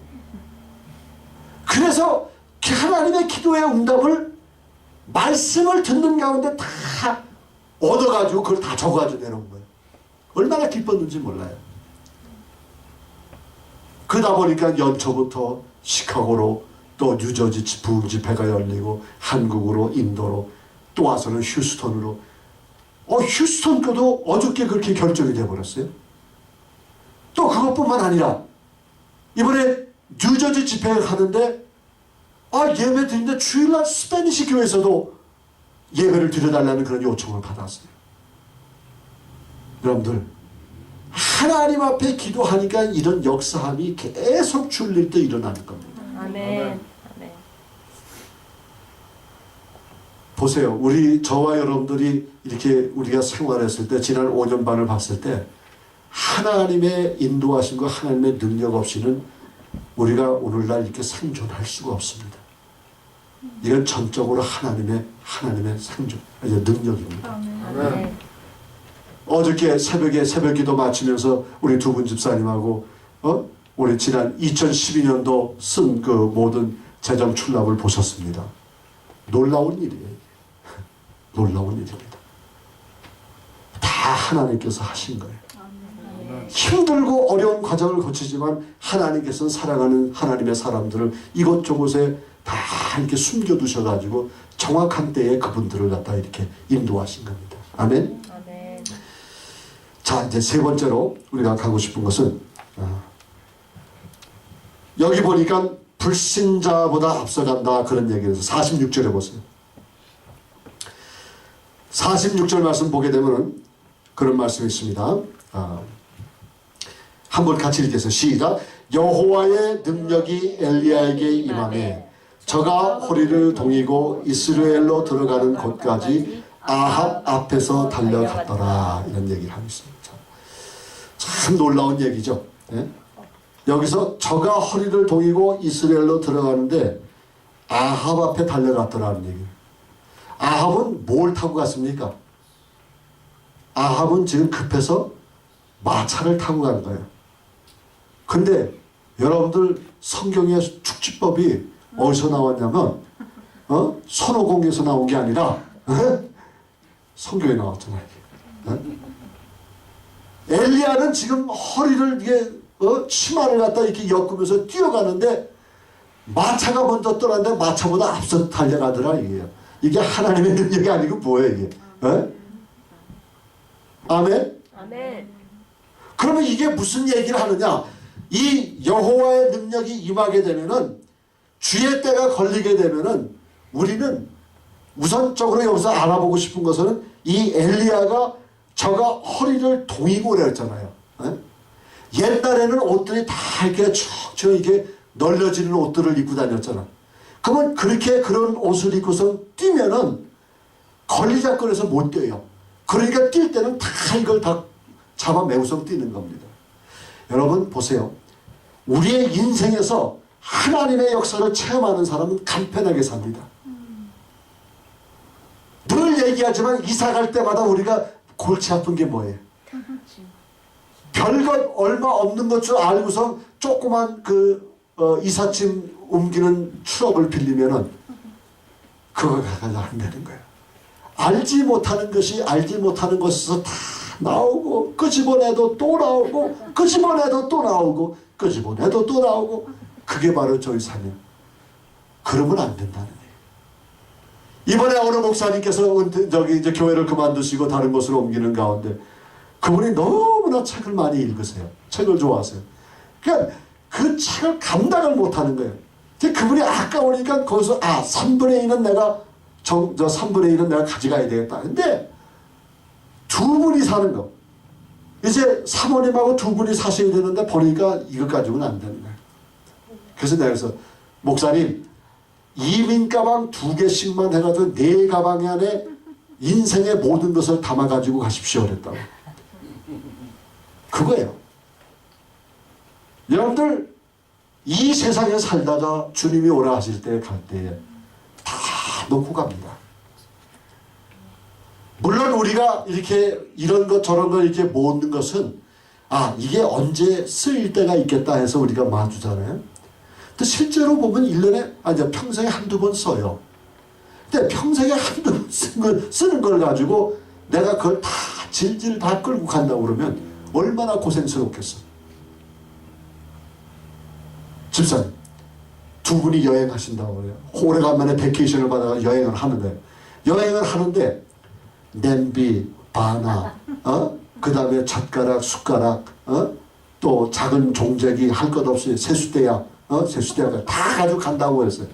그래서 하나님의 기도의 응답을 말씀을 듣는 가운데 다 얻어가지고 그걸 다 적어가지고 내놓은 거예요. 얼마나 기뻤는지 몰라요. 그러다 보니까 연초부터 시카고로 또 뉴저지 부흥 집회가 열리고 한국으로 인도로 또 와서는 휴스턴으로 휴스턴 교도 어저께 그렇게 결정이 되어버렸어요. 또 그것뿐만 아니라 이번에 뉴저지 집회에 가는데 예배 드리는데 주일날 스페니시 교회에서도 예배를 드려달라는 그런 요청을 받았어요. 여러분들 하나님 앞에 기도하니까 이런 역사함이 계속 줄릴 때 일어나는 겁니다. 아멘. 보세요. 저와 여러분들이 이렇게 우리가 생활했을 때 지난 5년 반을 봤을 때 하나님의 인도하심과 하나님의 능력 없이는 우리가 오늘날 이렇게 생존할 수가 없습니다. 이건 전적으로 하나님의 생존, 능력입니다. 아멘. 어저께 새벽에 새벽기도 마치면서 우리 두 분 집사님하고 우리 지난 2012년도 쓴 그 모든 재정 출납을 보셨습니다. 놀라운 일이에요. 놀라운 일입니다. 다 하나님께서 하신 거예요. 힘들고 어려운 과정을 거치지만 하나님께서는 사랑하는 하나님의 사람들을 이곳저곳에 다 이렇게 숨겨두셔가지고 정확한 때에 그분들을 갖다 이렇게 인도하신 겁니다. 아멘. 아멘. 자, 이제 세 번째로 우리가 가고 싶은 것은 여기 보니까 불신자보다 앞서간다 그런 얘기를 해서 46절에 보세요. 46절 말씀 보게 되면 그런 말씀이 있습니다. 한번 같이 읽겠어요. 시작. 여호와의 능력이 엘리야에게 임하매 저가 허리를 동이고 이스라엘로 들어가는 곳까지 아합 앞에서 달려갔더라. 이런 얘기를 하고 있습니다. 참 놀라운 얘기죠. 예? 여기서 저가 허리를 동이고 이스라엘로 들어가는데 아합 앞에 달려갔더라는 얘기예요. 아합은 뭘 타고 갔습니까? 아합은 지금 급해서 마차를 타고 간 거예요. 근데 여러분들 성경의 축지법이 어디서 나왔냐면 손오공에서 나온 게 아니라 성경에 나왔잖아요. 엘리야는 지금 허리를 이게 치마를 갖다 이렇게 엮으면서 뛰어가는데 마차가 먼저 떠났는데 마차보다 앞서 달려가더라 이게요. 이게 하나님의 능력이 아니고 뭐예요 이게? 아멘? 아멘. 그러면 이게 무슨 얘기를 하느냐? 이 여호와의 능력이 임하게 되면은 주의 때가 걸리게 되면은 우리는 우선적으로 여기서 알아보고 싶은 것은 이 엘리야가 저가 허리를 동이고 그랬잖아요. 옛날에는 옷들이 다 이렇게 쭉 이게 널려지는 옷들을 입고 다녔잖아. 그러면 그렇게 그런 옷을 입고서 뛰면은 걸리작거려서 못 뛰어요. 그러니까 뛸 때는 다 이걸 다 잡아매고서 뛰는 겁니다. 여러분 보세요. 우리의 인생에서 하나님의 역사를 체험하는 사람은 간편하게 삽니다. 늘 얘기하지만 이사 갈 때마다 우리가 골치 아픈 게 뭐예요? 별것 얼마 없는 것 줄 알고서 조그만 이삿짐 옮기는 트럭을 빌리면은 그거 가지고 안 되는 거예요. 알지 못하는 것에서 다 나오고 끄집어내도 또 나오고 끄집어내도 또 나오고 끄집어내도 또 나오고 그게 바로 저희 삶이에요. 그러면 안 된다는 얘기예요. 이번에 어느 목사님께서 이제 교회를 그만두시고 다른 곳으로 옮기는 가운데 그분이 너무나 책을 많이 읽으세요. 책을 좋아하세요. 그러니까 그 책을 감당을 못하는 거예요. 그분이 아까우니까 거기서 3분의 2는 내가 저 3분의 1은 내가 가져가야 되겠다. 근데 두 분이 사는 거. 이제 사모님하고 두 분이 사셔야 되는데 보니까 이것 가지고는 안 되는 거예요. 그래서 내가 그래서 목사님 이민 가방 2개씩만 해가지고 4가방 안에 인생의 모든 것을 담아가지고 가십시오 그랬다고. 그거예요. 여러분들 이 세상에 살다가 주님이 오라 하실 때 갈 때에 다 놓고 갑니다. 물론 우리가 이렇게 이런 것 저런 걸 이렇게 모으는 것은 이게 언제 쓰일 때가 있겠다 해서 우리가 마주잖아요. 근데 실제로 보면 1년에 평생에 한두 번 써요. 근데 평생에 한두 번 쓰는 걸 가지고 내가 그걸 다 질질 다 끌고 간다고 그러면 얼마나 고생스럽겠어. 집사님 두 분이 여행하신다고 그래요. 오래간만에 베케이션을 받아서 여행을 하는데 냄비, 바나, 그 다음에 젓가락, 숟가락, 또 작은 종재기 할 것 없이 세수대야, 세수대야 다 가지고 간다고 했어요.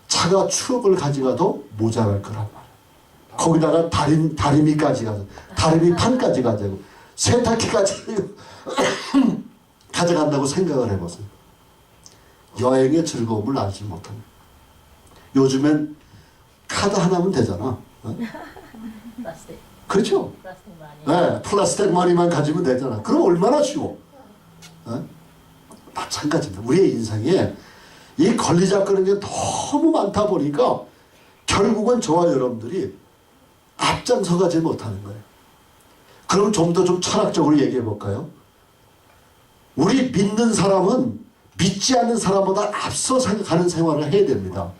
차가 추억을 가져가도 모자랄 거란 말이에요. 거기다가 다리미까지 가서, 다리미판까지 가지고, 세탁기까지 가져간다고 생각을 해보세요. 여행의 즐거움을 알지 못합니다. 요즘엔 카드 하나면 되잖아. 플라스틱. 그렇죠? 플라스틱 많이. 네, 플라스틱 머니만 가지면 되잖아. 그럼 얼마나 쉬워. 마찬가지입니다. 우리의 인생에 이 걸리잡거리는 게 너무 많다 보니까 결국은 저와 여러분들이 앞장서가지 못하는 거예요. 그럼 좀 더 좀 철학적으로 얘기해 볼까요? 우리 믿는 사람은 믿지 않는 사람보다 앞서 가는 생활을 해야 됩니다.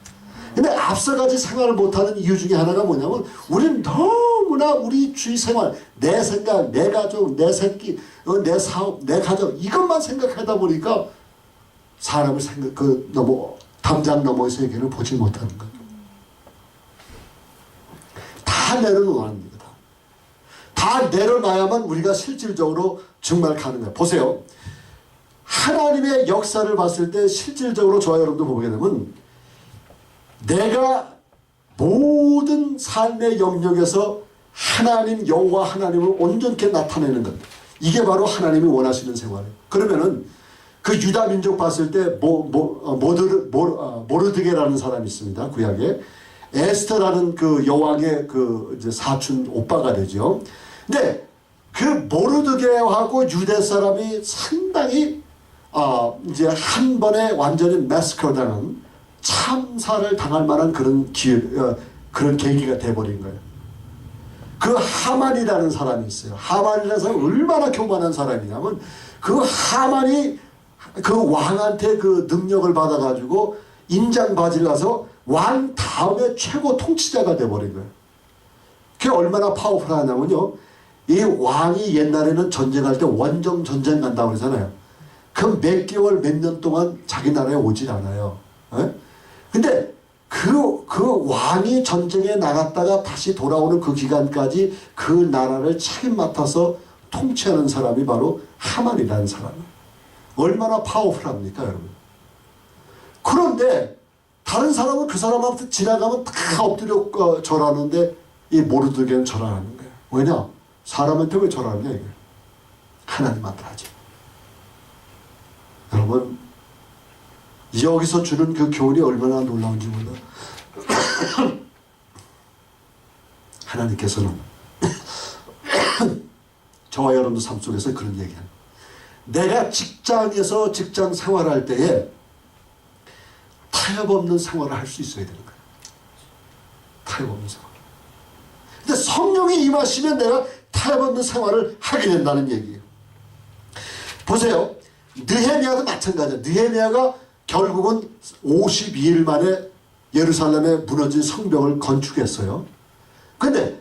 근데 앞서가지 생활을 못하는 이유 중에 하나가 뭐냐면 우리는 너무나 우리 주위 생활, 내 생각, 내 가족, 내 새끼, 내 사업, 내 가정 이것만 생각하다 보니까 사람을 담장 너머의 세계를 보지 못하는 거예요. 다 내려놓는 겁니다. 다 내려놔야만 우리가 실질적으로 정말 가능해요. 보세요. 하나님의 역사를 봤을 때 실질적으로 저와 여러분도 보게 되면 내가 모든 삶의 영역에서 하나님 여호와 하나님을 온전히 나타내는 것, 이게 바로 하나님이 원하시는 생활이에요. 그러면은 그 유다 민족 봤을 때 모르드게라는 사람이 있습니다. 구약에 에스더라는 그 여왕의 그 이제 사촌 오빠가 되죠. 근데 그 모르드게하고 유대 사람이 상당히 이제 한 번에 완전히 매스커 당한 참사를 당할 만한 그런 그런 계기가 돼버린 거예요. 그 하만이라는 사람이 있어요. 하만이라는 사람은 얼마나 교만한 사람이냐면 그 하만이 그 왕한테 그 능력을 받아가지고 인장받이를 가서 왕 다음에 최고 통치자가 돼버린 거예요. 그게 얼마나 파워풀하냐면요. 이 왕이 옛날에는 전쟁할 때 원정 전쟁 간다고 그러잖아요. 그 몇 개월 몇 년 동안 자기 나라에 오질 않아요. 근데 그 왕이 전쟁에 나갔다가 다시 돌아오는 그 기간까지 그 나라를 책임 맡아서 통치하는 사람이 바로 하만이라는 사람이에요. 얼마나 파워풀합니까, 여러분? 그런데 다른 사람은 그 사람한테 지나가면 다 엎드려 절하는데 이 모르드게는 절 안 하는 거예요. 왜냐? 사람한테 왜 절하느냐 이게. 하나님한테 하지. 여러분 여기서 주는 그 교훈이 얼마나 놀라운지 몰라요. 하나님께서는 저와 여러분들 삶 속에서 그런 얘기합니다. 내가 직장에서 직장 생활할 때에 타협 없는 생활을 할 수 있어야 되는 거예요. 타협 없는 생활. 근데 성령이 임하시면 내가 타협 없는 생활을 하게 된다는 얘기예요. 보세요. 느헤미야도 마찬가지예요. 느헤미야가 결국은 52일 만에 예루살렘에 무너진 성벽을 건축했어요. 근데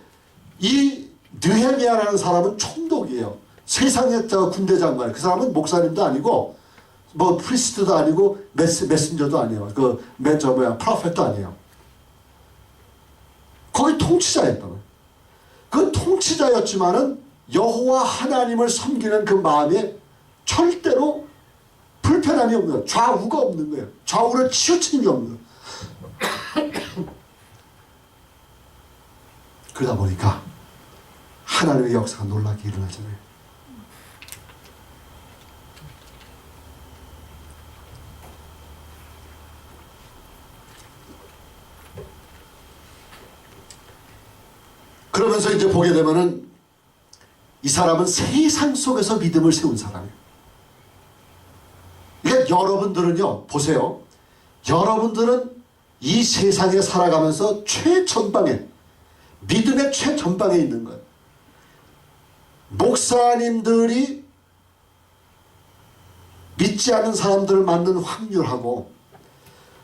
이 느헤미야라는 사람은 총독이에요. 세상의 군대 장관. 그 사람은 목사님도 아니고 뭐 프리스트도 아니고 메신저도 아니에요. 프로페트도 아니에요. 거기 통치자였던 거예요. 그 통치자였지만은 여호와 하나님을 섬기는 그 마음에 절대로 불편함이 없는 거예요. 좌우가 없는 거예요. 좌우로 치우치는 게 없는 거예요. 그러다 보니까 하나님의 역사가 놀랍게 일어나잖아요. 그러면서 이제 보게 되면은 이 사람은 세상 속에서 믿음을 세운 사람이에요. 그러니까 여러분들은요, 보세요. 여러분들은 이 세상에 살아가면서 최전방에, 믿음의 최전방에 있는 거예요. 목사님들이 믿지 않은 사람들을 만나는 확률하고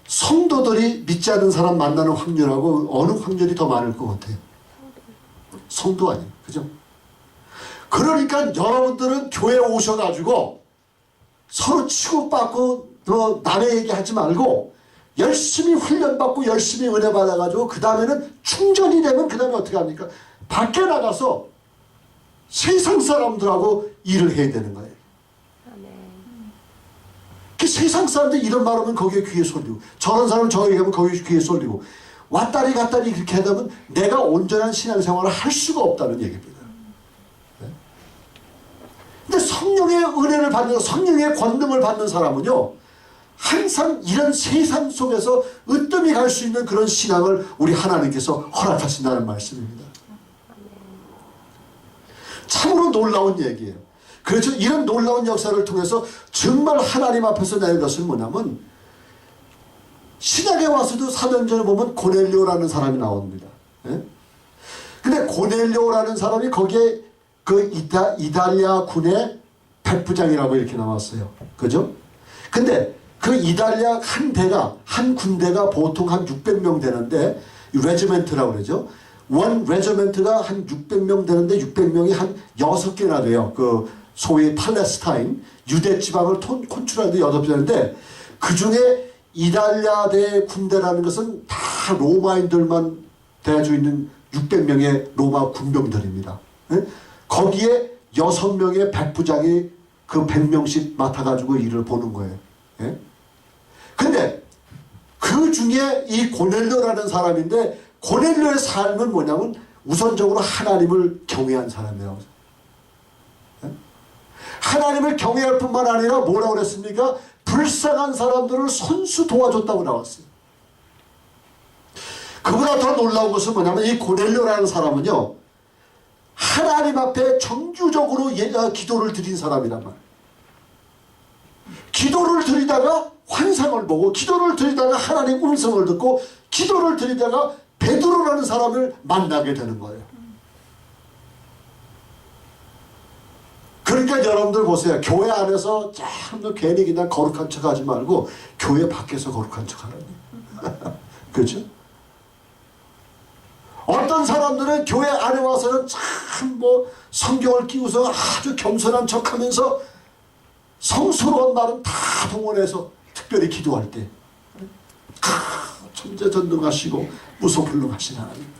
성도들이 믿지 않은 사람 만나는 확률하고 어느 확률이 더 많을 것 같아요? 성도 아니에요. 그죠? 그러니까 여러분들은 교회에 오셔가지고 서로 치고받고 남의 얘기하지 말고 열심히 훈련받고 열심히 은혜 받아가지고 그 다음에는 충전이 되면 그 다음에 어떻게 합니까? 밖에 나가서 세상 사람들하고 일을 해야 되는 거예요. 그 세상 사람들 이런 말 하면 거기에 귀에 쏠리고 저런 사람 저 얘기하면 거기에 귀에 쏠리고 왔다리 갔다리 그렇게 하다 보면 내가 온전한 신앙생활을 할 수가 없다는 얘기입니다. 네? 근데 성령의 은혜를 받는, 성령의 권능을 받는 사람은요, 항상 이런 세상 속에서 으뜸이 갈 수 있는 그런 신앙을 우리 하나님께서 허락하신다는 말씀입니다. 참으로 놀라운 얘기예요. 그래서 이런 놀라운 역사를 통해서 정말 하나님 앞에서 내는 것은 뭐냐면, 신약에 와서도 사도행전에 보면 고넬료라는 사람이 나옵니다. 예? 근데 고넬료라는 사람이 거기에 그 이달리아 군의 백부장이라고 이렇게 나왔어요. 그죠? 근데 그 이달리아 한 군대가 보통 한 600명 되는데, 레지멘트라고 그러죠. 원 레지멘트가 한 600명 되는데 600명이 한 6개나 돼요. 그 소위 팔레스타인 유대 지방을 컨트롤하는데 6개인데 그 중에 이달리아대 군대라는 것은 다 로마인들만 대해주고 있는 600명의 로마 군병들입니다. 예? 거기에 6명의 백부장이 그 100명씩 맡아가지고 일을 보는 거예요. 예? 근데 그 중에 이 고넬료라는 사람인데, 고넬료의 삶은 뭐냐면 우선적으로 하나님을 경외한 사람이라고. 예? 하나님을 경외할 뿐만 아니라 뭐라고 그랬습니까? 불쌍한 사람들을 손수 도와줬다고 나왔어요. 그보다 더 놀라운 것은 뭐냐면 이 고넬료라는 사람은요, 하나님 앞에 정규적으로 기도를 드린 사람이란 말이에요. 기도를 드리다가 환상을 보고, 기도를 드리다가 하나님 음성을 듣고, 기도를 드리다가 베드로라는 사람을 만나게 되는 거예요. 그러니까 여러분들 보세요. 교회 안에서 참 괜히 그냥 거룩한 척 하지 말고 교회 밖에서 거룩한 척 하라니. 그렇죠? 어떤 사람들은 교회 안에 와서는 참 뭐 성경을 끼고서 아주 겸손한 척 하면서 성스러운 말은 다 동원해서 특별히 기도할 때 천재전능하시고 무소불능하신 하나님.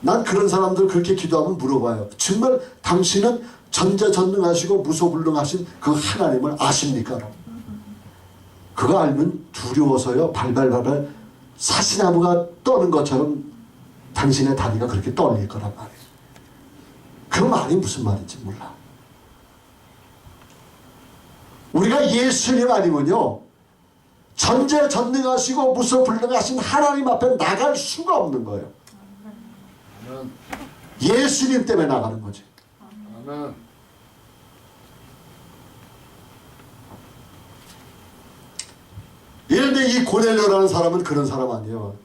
난 그런 사람들 그렇게 기도하면 물어봐요. 정말 당신은 전재전능하시고 무소불능하신 그 하나님을 아십니까? 그거 알면 두려워서요, 발발발발 사시나무가 떠는 것처럼 당신의 다리가 그렇게 떨릴 거란 말이에요. 그 말이 무슨 말인지 몰라. 우리가 예수님 아니면요, 전재전능하시고 무소불능하신 하나님 앞에 나갈 수가 없는 거예요. 예수님 때문에 나가는 거지. 아멘. 그런데 이 고넬료라는 사람은 그런 사람 아니에요.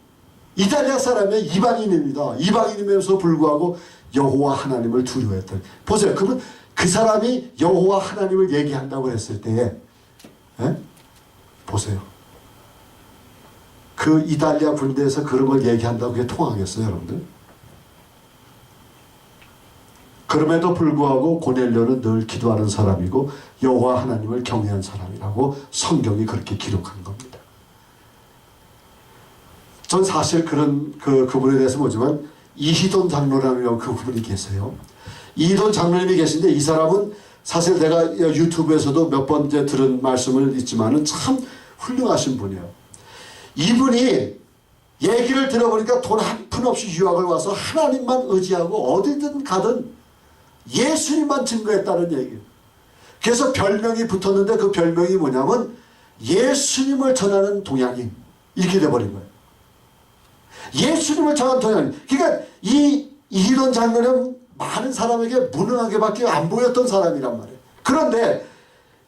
이달리아 사람의 이방인입니다. 이방인이면서 불구하고 여호와 하나님을 두려워했던. 보세요. 그러면 그 사람이 여호와 하나님을 얘기한다고 했을 때에, 보세요. 그 이달리아 군대에서 그런 걸 얘기한다고 그게 통하겠어요, 여러분들? 그럼에도 불구하고 고넬료는 늘 기도하는 사람이고 여호와 하나님을 경외한 사람이라고 성경이 그렇게 기록한 겁니다. 전 사실 그분에 대해서 모르지만 이희돈 장로라는 그분이 계세요. 이희돈 장로님이 계신데 이 사람은 사실 내가 유튜브에서도 몇 번 들은 말씀을 있지만은 참 훌륭하신 분이에요. 이분이 얘기를 들어보니까 돈 한 푼 없이 유학을 와서 하나님만 의지하고 어디든 가든 예수님만 증거했다는 얘기예요. 그래서 별명이 붙었는데 그 별명이 뭐냐면 예수님을 전하는 동양인 이렇게 돼버린 거예요. 예수님을 전하는 동양인. 그러니까 이런 장면은 많은 사람에게 무능하게밖에 안 보였던 사람이란 말이에요. 그런데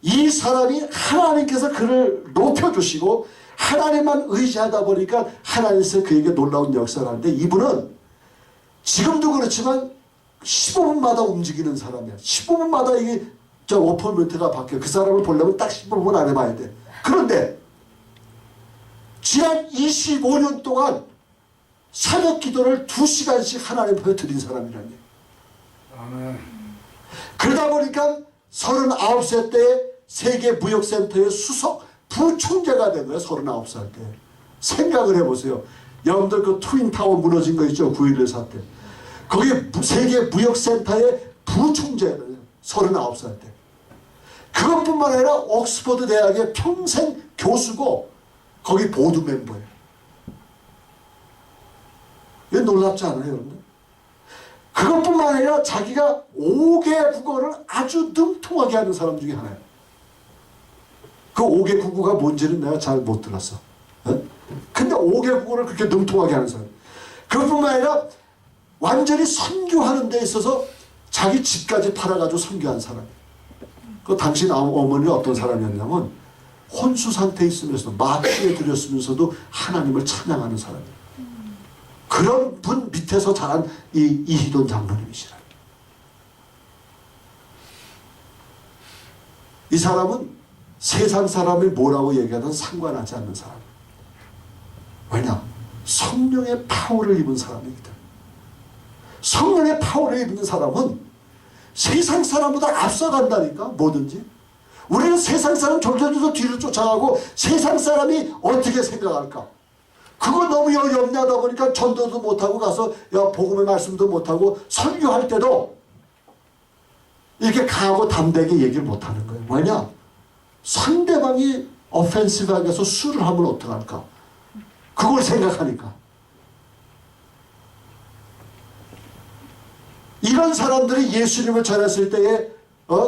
이 사람이 하나님께서 그를 높여주시고 하나님만 의지하다 보니까 하나님께서 그에게 놀라운 역사를 하는데 이분은 지금도 그렇지만 15분마다 움직이는 사람이야. 15분마다 이게 오퍼멘트가 바뀌어. 그 사람을 보려면 딱 15분 안에 봐야 돼. 그런데 지난 25년 동안 사역 기도를 2시간씩 하나님 앞에 드린 사람이라는 얘기예요. 아멘. 그러다 보니까 39세 때 세계 무역센터의 수석 부총재가 된 거예요. 39살 때. 생각을 해보세요. 여러분들 그 트윈타워 무너진 거 있죠. 9.11 때. 거기 세계 무역센터의 부총재예요. 39살 때. 그것뿐만 아니라 옥스퍼드 대학의 평생 교수고 거기 보드 멤버예요. 이게 놀랍지 않아요, 여러분들? 그것뿐만 아니라 자기가 5개 국어를 아주 능통하게 하는 사람 중에 하나예요. 그 5개 국어가 뭔지는 내가 잘 못 들었어. 어? 근데 5개 국어를 그렇게 능통하게 하는 사람. 그것뿐만 아니라 완전히 선교하는 데 있어서 자기 집까지 팔아가지고 선교한 사람. 그 당신 어머니는 어떤 사람이었냐면 혼수 상태에 있으면서도 마취에 들였으면서도 하나님을 찬양하는 사람이에요. 그런 분 밑에서 자란 이희돈 장로님이시라. 이 사람은 세상 사람이 뭐라고 얘기하든 상관하지 않는 사람. 왜냐? 성령의 파워를 입은 사람이기 때문에. 성령의 파워를 입는 사람은 세상 사람보다 앞서간다니까. 뭐든지. 우리는 세상 사람 졸졸졸 뒤를 쫓아가고 세상 사람이 어떻게 생각할까? 그거 너무 염려하다 보니까 전도도 못하고 가서 복음의 말씀도 못하고 설교할 때도 이렇게 강하고 담대하게 얘기를 못하는 거예요. 왜냐? 상대방이 오펜시브하게 해서 술을 하면 어떡할까? 그걸 생각하니까. 이런 사람들이 예수님을 전했을 때에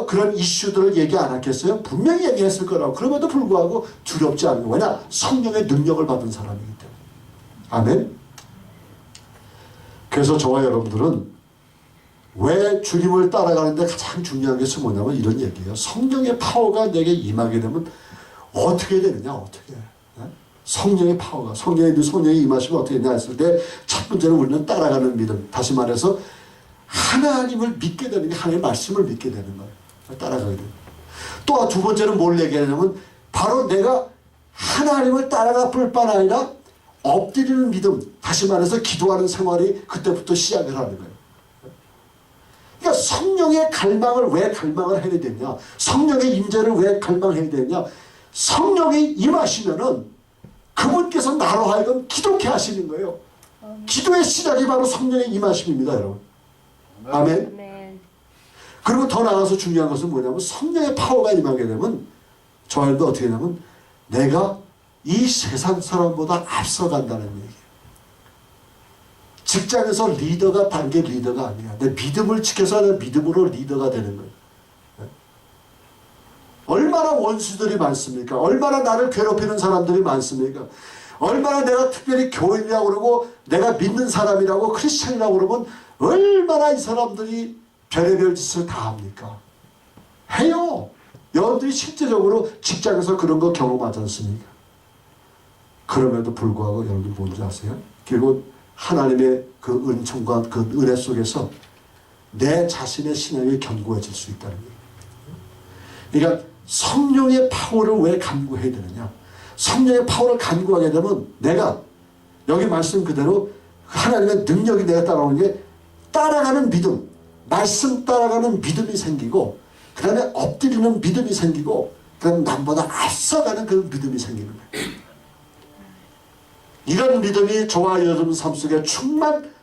그런 이슈들을 얘기 안 했겠어요? 분명히 얘기했을 거라고. 그럼에도 불구하고 두렵지 않은 거예요. 왜냐? 성령의 능력을 받은 사람이기 때문에. 아멘. 그래서 저와 여러분들은 왜 주님을 따라가는데 가장 중요한 것이 뭐냐면 이런 얘기예요. 성령의 파워가 내게 임하게 되면 어떻게 되느냐? 어떻게. 성령의 파워가 성령이 임하시면 어떻게 되냐 했을 때 첫 번째는 우리는 따라가는 믿음. 다시 말해서 하나님을 믿게 되는 게 하나님의 말씀을 믿게 되는 거예요. 따라가게 돼요. 또 두 번째는 뭘 얘기하냐면 바로 내가 하나님을 따라가 볼 뿐 아니라 엎드리는 믿음, 다시 말해서 기도하는 생활이 그때부터 시작을 하는 거예요. 그러니까 성령의 갈망을 왜 갈망을 해야 되냐? 성령의 임재를 왜 갈망해야 되냐? 성령이 임하시면은 그분께서 나로 하여금 기도케 하시는 거예요. 기도의 시작이 바로 성령의 임하심입니다, 여러분. 아멘. 그리고 더 나아가서 중요한 것은 뭐냐면 성령의 파워가 임하게 되면 저희도 어떻게 되냐면 내가 이 세상 사람보다 앞서간다는 얘기예요. 직장에서 리더가 단계 리더가 아니야. 내 믿음을 지켜서 내 믿음으로 리더가 되는 거예요. 얼마나 원수들이 많습니까? 얼마나 나를 괴롭히는 사람들이 많습니까? 얼마나 내가 특별히 교인이라고 그러고 내가 믿는 사람이라고 크리스찬이라고 그러면 얼마나 이 사람들이 별의별 짓을 다 합니까? 해요. 여러분들이 실제적으로 직장에서 그런 거 경험하지 않습니까? 그럼에도 불구하고 여러분 뭔지 아세요? 결국 하나님의 그 은총과 그 은혜 속에서 내 자신의 신앙이 견고해질 수 있다는 거예요. 그러니까 성령의 파워를 왜 간구해야 되느냐? 성령의 파워를 간구하게 되면 내가 여기 말씀 그대로 하나님의 능력이 내가 따라오는 게 따라가는 믿음, 말씀 따라가는 믿음이 생기고 그 다음에 엎드리는 믿음이 생기고 그 다음에 남보다 앞서가는 그 믿음이 생기는 거예요. 이런 믿음이 저와 여러분 삶 속에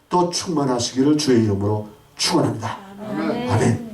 더 충만하시기를 주의 이름으로 축원합니다. 아멘. 아멘.